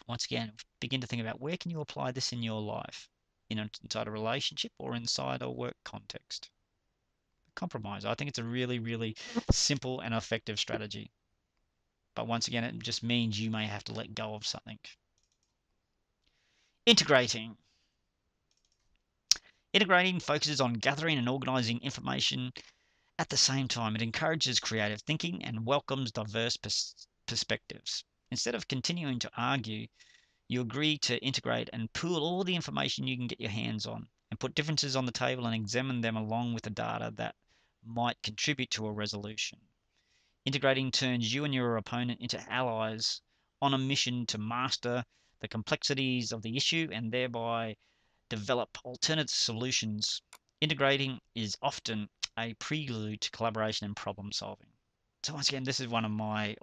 Once again, begin to think about where can you apply this in your life, inside a relationship or inside a work context. Compromise. I think it's a really, really simple and effective strategy. But once again, it just means you may have to let go of something. Integrating. Integrating focuses on gathering and organizing information. At the same time, it encourages creative thinking and welcomes diverse perspectives. Instead of continuing to argue, you agree to integrate and pool all the information you can get your hands on and put differences on the table and examine them along with the data that might contribute to a resolution. Integrating turns you and your opponent into allies on a mission to master the complexities of the issue and thereby develop alternate solutions. Integrating is often a prelude to collaboration and problem solving. So once again, this is one of my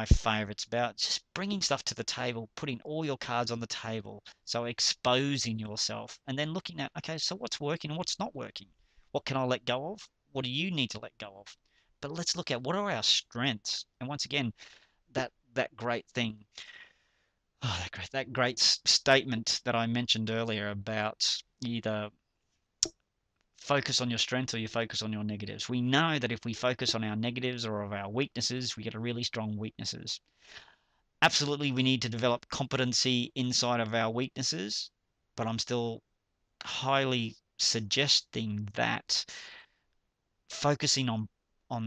favorites about just bringing stuff to the table, putting all your cards on the table. So exposing yourself and then looking at, okay, so what's working and what's not working? What can I let go of? What do you need to let go of? But let's look at what are our strengths. And once again, that great thing, that great statement that I mentioned earlier about either focus on your strengths or you focus on your negatives. We know that if we focus on our negatives or of our weaknesses, we get a really strong weaknesses. Absolutely, we need to develop competency inside of our weaknesses, but I'm still highly suggesting that focusing on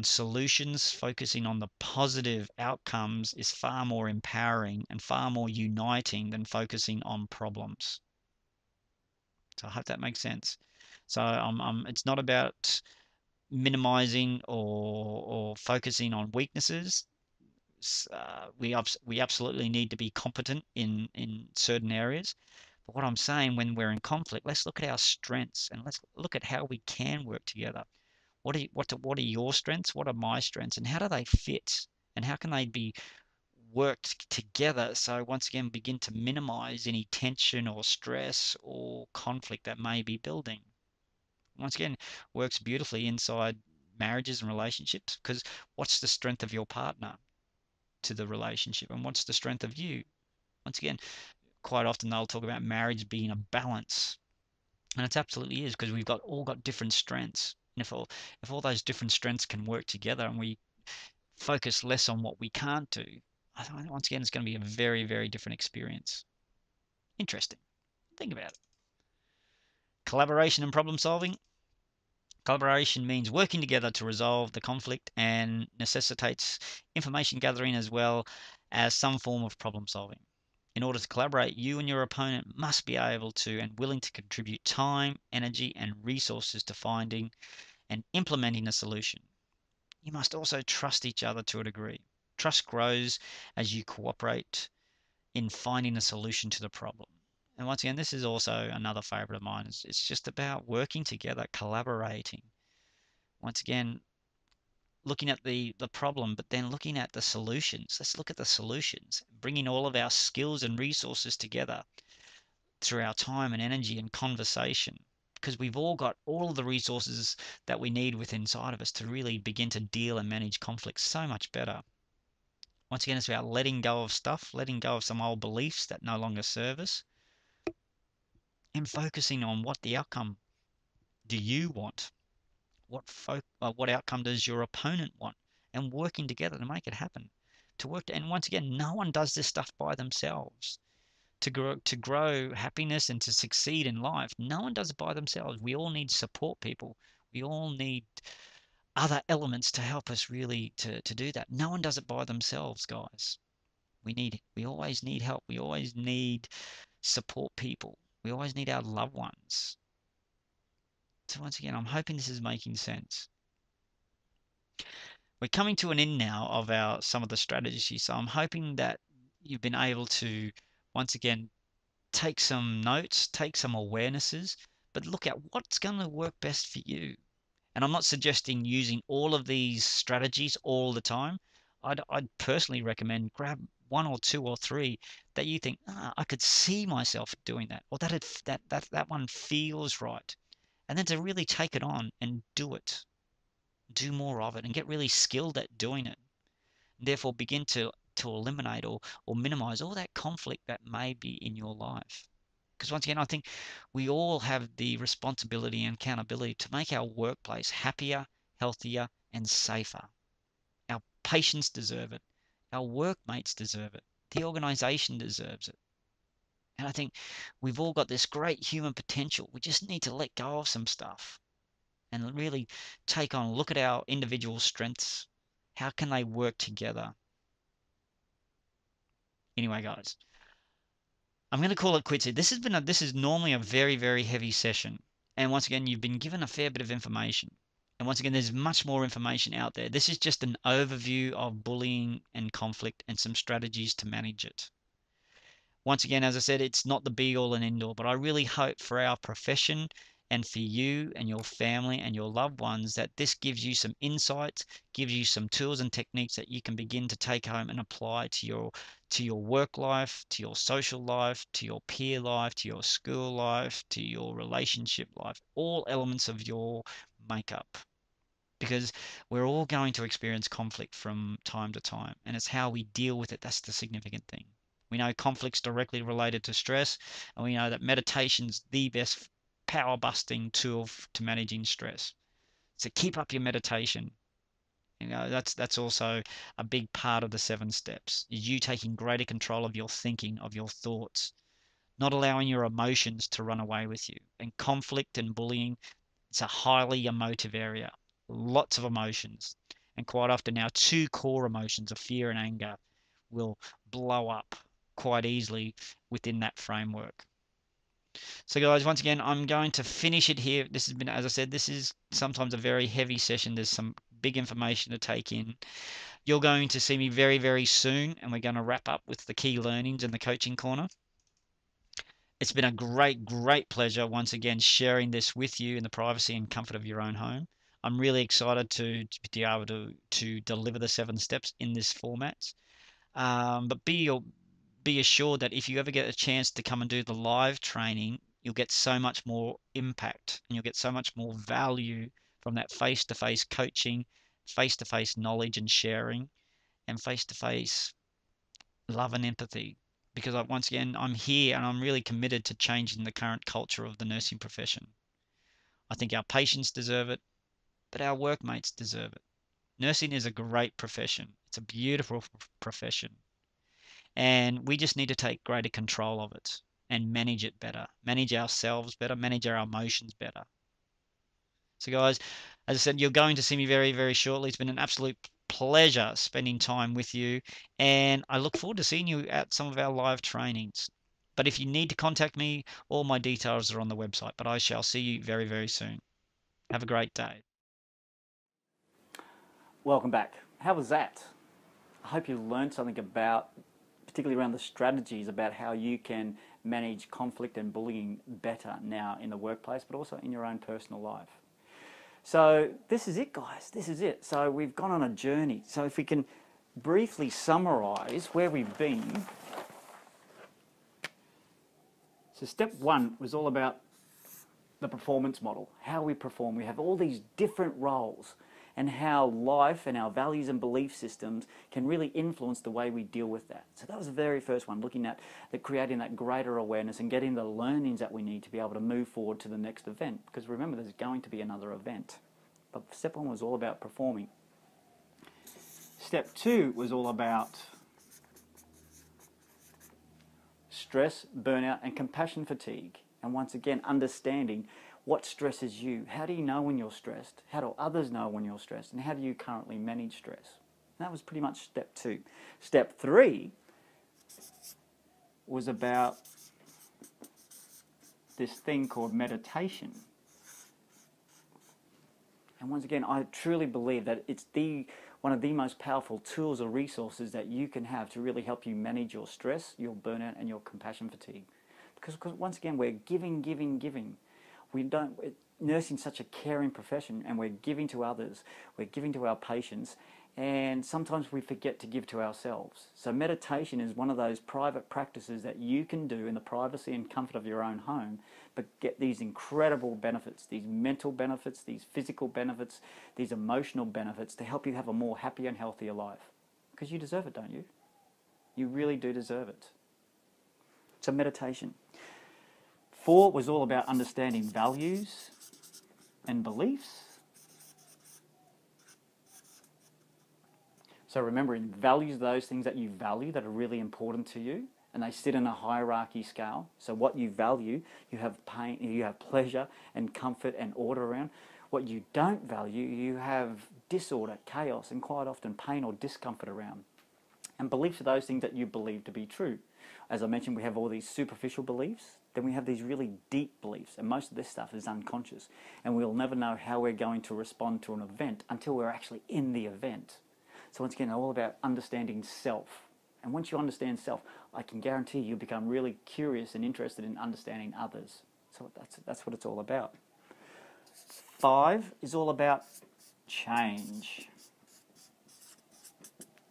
solutions, focusing on the positive outcomes is far more empowering and far more uniting than focusing on problems. So I hope that makes sense. So it's not about minimizing or focusing on weaknesses. We absolutely need to be competent in certain areas. But what I'm saying, when we're in conflict, let's look at our strengths and let's look at how we can work together. What are your strengths? What are my strengths? And how do they fit? And how can they be worked together? So once again, begin to minimize any tension or stress or conflict that may be building. Once again, works beautifully inside marriages and relationships, because what's the strength of your partner to the relationship and what's the strength of you? Once again, quite often they'll talk about marriage being a balance, and it absolutely is, because we've all got different strengths. And if all those different strengths can work together and we focus less on what we can't do, I think once again it's going to be a very, very different experience. Interesting. Think about it. Collaboration and problem solving. Collaboration means working together to resolve the conflict and necessitates information gathering as well as some form of problem solving. In order to collaborate, you and your opponent must be able to and willing to contribute time, energy, and resources to finding and implementing a solution. You must also trust each other to a degree. Trust grows as you cooperate in finding a solution to the problem. And once again, this is also another favorite of mine. It's just about working together, collaborating. Once again, looking at the problem, but then looking at the solutions. Let's look at the solutions, bringing all of our skills and resources together through our time and energy and conversation, because we've all got all of the resources that we need within inside of us to really begin to deal and manage conflicts so much better. Once again, it's about letting go of stuff, letting go of some old beliefs that no longer serve us, and focusing on what the outcome do you want, what outcome does your opponent want, and working together to make it happen. And once again, no one does this stuff by themselves. To grow happiness and to succeed in life, no one does it by themselves. We all need support people. We all need other elements to help us really to do that. No one does it by themselves, guys. We always need help. We always need support people. We always need our loved ones. So once again, I'm hoping this is making sense. We're coming to an end now of some of the strategies. So I'm hoping that you've been able to, once again, take some notes, take some awarenesses, but look at what's going to work best for you. And I'm not suggesting using all of these strategies all the time. I'd personally recommend grab one or two or three that you think, I could see myself doing that, or that one feels right. And then to really take it on and do it, do more of it, and get really skilled at doing it. And therefore, begin to eliminate or minimize all that conflict that may be in your life. Because once again, I think we all have the responsibility and accountability to make our workplace happier, healthier, and safer. Our patients deserve it. Our workmates deserve it. The organization deserves it. And I think we've all got this great human potential. We just need to let go of some stuff and really take on, look at our individual strengths. How can they work together? Anyway, guys, I'm going to call it quits here. This is normally a very, very heavy session. And once again, you've been given a fair bit of information. And once again, there's much more information out there. This is just an overview of bullying and conflict and some strategies to manage it. Once again, as I said, it's not the be all and end all, but I really hope for our profession and for you and your family and your loved ones that this gives you some insights, gives you some tools and techniques that you can begin to take home and apply to your work life, to your social life, to your peer life, to your school life, to your relationship life, all elements of your makeup. Because we're all going to experience conflict from time to time, and it's how we deal with it that's the significant thing. We know conflict's directly related to stress, and we know that meditation's the best power busting tool to managing stress. So keep up your meditation. That's also a big part of the 7 steps. Is you taking greater control of your thinking, of your thoughts, not allowing your emotions to run away with you. And conflict and bullying, it's a highly emotive area. Lots of emotions. And quite often our 2 core emotions of fear and anger will blow up quite easily within that framework. So guys, once again, I'm going to finish it here. This has been, as I said, this is sometimes a very heavy session. There's some big information to take in. You're going to see me very, very soon, and we're going to wrap up with the key learnings in the coaching corner. It's been a great, great pleasure once again sharing this with you in the privacy and comfort of your own home. I'm really excited to be able to deliver the 7 steps in this format. But be assured that if you ever get a chance to come and do the live training, you'll get so much more impact and you'll get so much more value from that face-to-face coaching, face-to-face knowledge and sharing, and face-to-face love and empathy. Because once again, I'm here and I'm really committed to changing the current culture of the nursing profession. I think our patients deserve it, but our workmates deserve it. Nursing is a great profession. It's a beautiful profession. And we just need to take greater control of it and manage it better, manage ourselves better, manage our emotions better. So guys, as I said, you're going to see me very, very shortly. It's been an absolute pleasure spending time with you, and I look forward to seeing you at some of our live trainings. But if you need to contact me, all my details are on the website, but I shall see you very, very soon. Have a great day. Welcome back. How was that? I hope you learned something about, particularly around the strategies about how you can manage conflict and bullying better now in the workplace, but also in your own personal life. So this is it, guys. This is it. So we've gone on a journey. So if we can briefly summarize where we've been. So step 1 was all about the performance model, how we perform. We have all these different roles and how life and our values and belief systems can really influence the way we deal with that. So that was the very first one, looking at creating that greater awareness and getting the learnings that we need to be able to move forward to the next event. Because remember, there's going to be another event. But step 1 was all about performing. Step 2 was all about stress, burnout, and compassion fatigue. And once again, understanding what stresses you. How do you know when you're stressed? How do others know when you're stressed? And how do you currently manage stress? And that was pretty much step 2. Step 3 was about this thing called meditation. And once again, I truly believe that it's one of the most powerful tools or resources that you can have to really help you manage your stress, your burnout, and your compassion fatigue. Because once again, we're giving, giving, giving. Nursing's such a caring profession, and we're giving to others, we're giving to our patients, and sometimes we forget to give to ourselves. So meditation is one of those private practices that you can do in the privacy and comfort of your own home, but get these incredible benefits, these mental benefits, these physical benefits, these emotional benefits to help you have a more happy and healthier life. Because you deserve it, don't you? You really do deserve it. So meditation. 4 was all about understanding values and beliefs. So remembering values are those things that you value that are really important to you, and they sit in a hierarchy scale. So what you value, you have pain, you have pleasure and comfort and order around. What you don't value, you have disorder, chaos, and quite often pain or discomfort around. And beliefs are those things that you believe to be true. As I mentioned, we have all these superficial beliefs, then we have these really deep beliefs, and most of this stuff is unconscious, and we'll never know how we're going to respond to an event until we're actually in the event. So once again, all about understanding self. And once you understand self, I can guarantee you'll become really curious and interested in understanding others. So that's what it's all about. 5 is all about change.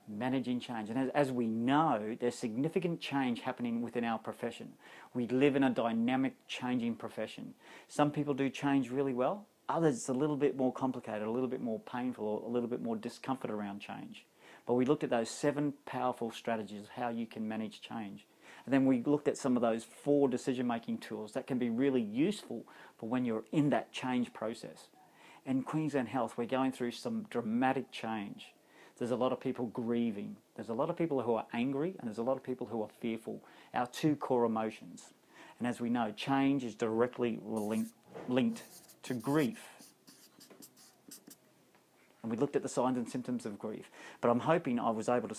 Managing change. And as we know, there's significant change happening within our profession. We live in a dynamic, changing profession. Some people do change really well. Others, it's a little bit more complicated, a little bit more painful, or a little bit more discomfort around change. But we looked at those 7 powerful strategies of how you can manage change. And then we looked at some of those 4 decision-making tools that can be really useful for when you're in that change process. In Queensland Health, we're going through some dramatic change. There's a lot of people grieving. There's a lot of people who are angry, and there's a lot of people who are fearful. Our 2 core emotions. And as we know, change is directly linked to grief. And we looked at the signs and symptoms of grief. But I'm hoping I was able to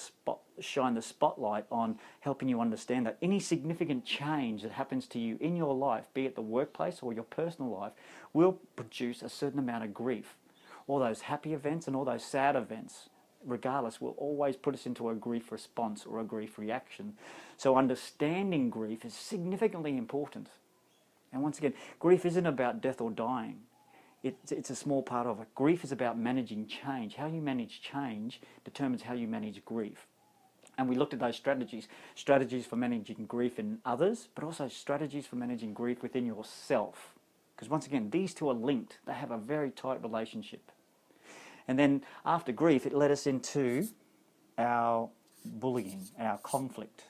shine the spotlight on helping you understand that any significant change that happens to you in your life, be it the workplace or your personal life, will produce a certain amount of grief. All those happy events and all those sad events, regardless, will always put us into a grief response or a grief reaction. So understanding grief is significantly important. And once again, grief isn't about death or dying. It's a small part of it. Grief is about managing change. How you manage change determines how you manage grief. And we looked at those strategies for managing grief in others, but also strategies for managing grief within yourself. Because once again, these 2 are linked. They have a very tight relationship. And then after grief, it led us into our bullying, our conflict.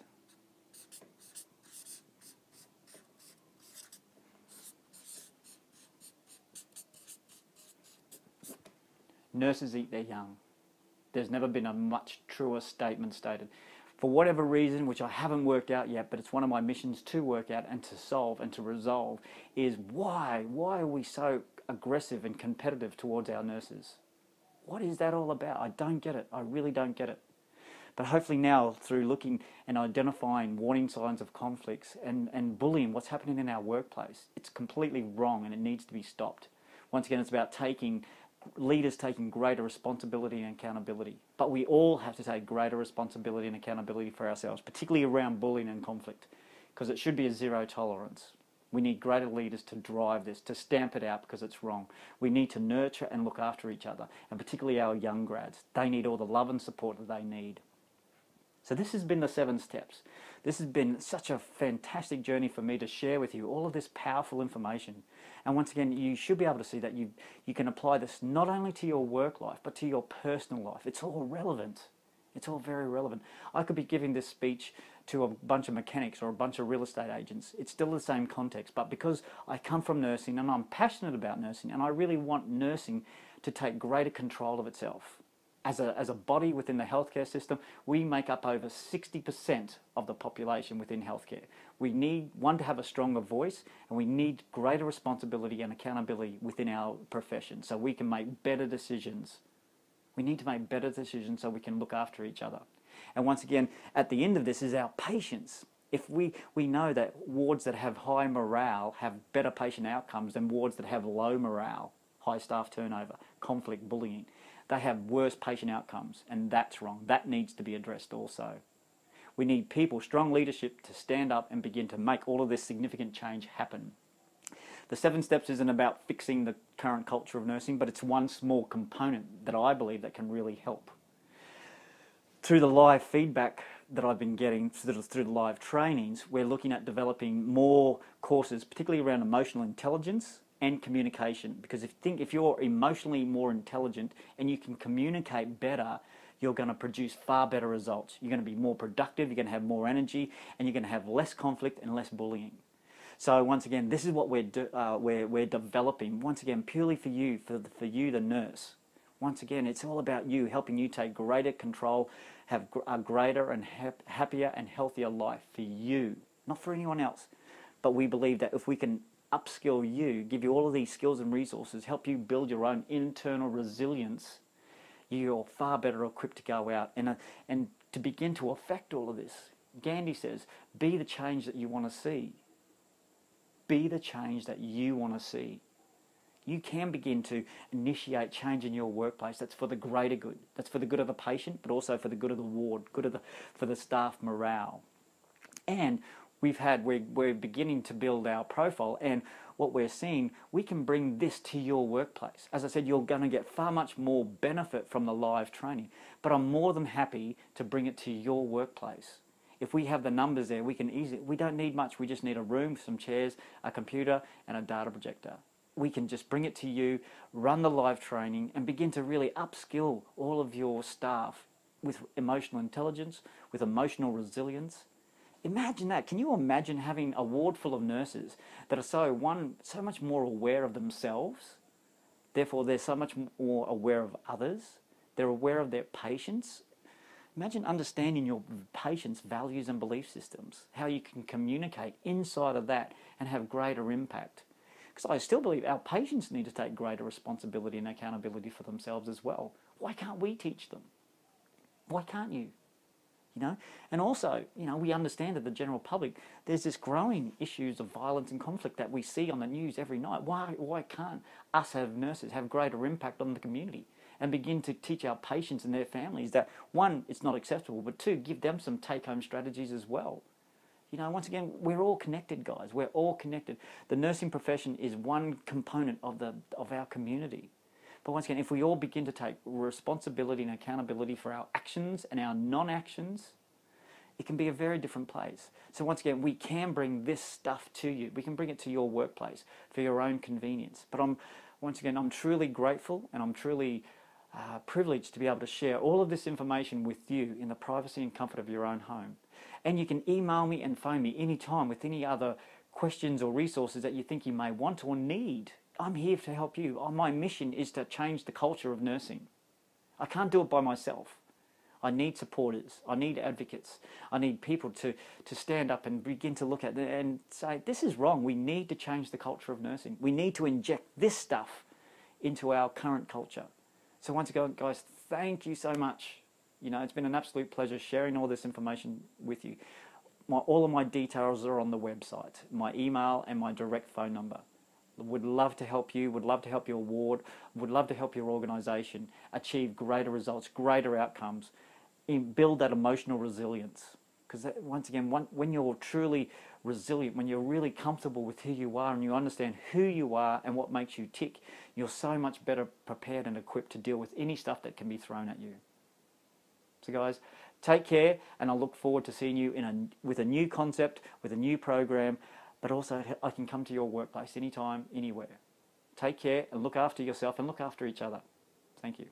Nurses eat their young. There's never been a much truer statement stated. For whatever reason, which I haven't worked out yet, but it's one of my missions to work out and to solve and to resolve, is why? Why are we so aggressive and competitive towards our nurses? What is that all about? I don't get it. I really don't get it. But hopefully now, through looking and identifying warning signs of conflicts and bullying, what's happening in our workplace, it's completely wrong and it needs to be stopped. Once again, it's about leaders taking greater responsibility and accountability. But we all have to take greater responsibility and accountability for ourselves, particularly around bullying and conflict, because it should be a 0 tolerance. We need greater leaders to drive this, to stamp it out because it's wrong. We need to nurture and look after each other, and particularly our young grads. They need all the love and support that they need. So this has been the 7 steps. This has been such a fantastic journey for me to share with you all of this powerful information. And once again, you should be able to see that you can apply this not only to your work life, but to your personal life. It's all relevant. It's all very relevant. I could be giving this speech to a bunch of mechanics or a bunch of real estate agents. It's still the same context, but because I come from nursing and I'm passionate about nursing and I really want nursing to take greater control of itself. As a body within the healthcare system, we make up over 60% of the population within healthcare. We need, to have a stronger voice, and we need greater responsibility and accountability within our profession so we can make better decisions. We need to make better decisions so we can look after each other. And once again, at the end of this is our patients. If we know that wards that have high morale have better patient outcomes than wards that have low morale, high staff turnover, conflict, bullying. They have worse patient outcomes, and that's wrong. That needs to be addressed also. We need people, strong leadership, to stand up and begin to make all of this significant change happen. The 7 steps isn't about fixing the current culture of nursing, but it's one small component that I believe that can really help. Through the live feedback that I've been getting through the live trainings, we're looking at developing more courses, particularly around emotional intelligence and communication. Because if you're emotionally more intelligent and you can communicate better, you're going to produce far better results. You're going to be more productive, you're going to have more energy, and you're going to have less conflict and less bullying. So once again, this is what we're developing, once again, purely for you, for you, the nurse. Once again, it's all about you, helping you take greater control, have a greater and happier and healthier life for you, not for anyone else. But we believe that if we can upskill you, give you all of these skills and resources, help you build your own internal resilience, you're far better equipped to go out and to begin to affect all of this. Gandhi says, be the change that you want to see. Be the change that you want to see. You can begin to initiate change in your workplace that's for the greater good. That's for the good of the patient, but also for the good of the ward, for the staff morale. And we're beginning to build our profile, and what we're seeing, we can bring this to your workplace. As I said, you're going to get far much more benefit from the live training, but I'm more than happy to bring it to your workplace. If we have the numbers there, we don't need much. We just need a room, some chairs, a computer, and a data projector. We can just bring it to you, run the live training, and begin to really upskill all of your staff with emotional intelligence, with emotional resilience. Imagine that. Can you imagine having a ward full of nurses that are so much more aware of themselves, therefore they're so much more aware of others, they're aware of their patients. Imagine understanding your patients' values and belief systems, how you can communicate inside of that and have greater impact. Because I still believe our patients need to take greater responsibility and accountability for themselves as well. Why can't we teach them? Why can't you? And also, we understand that the general public, there's this growing issues of violence and conflict that we see on the news every night. Why can't us have nurses have greater impact on the community and begin to teach our patients and their families that, one, it's not acceptable, but two, give them some take-home strategies as well. Once again, we're all connected, guys. We're all connected. The nursing profession is one component of our community. But once again, if we all begin to take responsibility and accountability for our actions and our non-actions, it can be a very different place. So once again, we can bring this stuff to you. We can bring it to your workplace for your own convenience. But I'm truly grateful, and I'm truly privileged to be able to share all of this information with you in the privacy and comfort of your own home. And you can email me and phone me anytime with any other questions or resources that you think you may want or need. I'm here to help you. My mission is to change the culture of nursing. I can't do it by myself. I need supporters. I need advocates. I need people to stand up and begin to look at it and say, this is wrong. We need to change the culture of nursing. We need to inject this stuff into our current culture. So once again, guys, thank you so much. It's been an absolute pleasure sharing all this information with you. All of my details are on the website, my email and my direct phone number. Would love to help you, would love to help your ward, would love to help your organisation achieve greater results, greater outcomes, and build that emotional resilience. Because once again, when you're truly resilient, when you're really comfortable with who you are and you understand who you are and what makes you tick, you're so much better prepared and equipped to deal with any stuff that can be thrown at you. So guys, take care, and I look forward to seeing you with a new concept, with a new program, but also I can come to your workplace anytime, anywhere. Take care and look after yourself and look after each other. Thank you.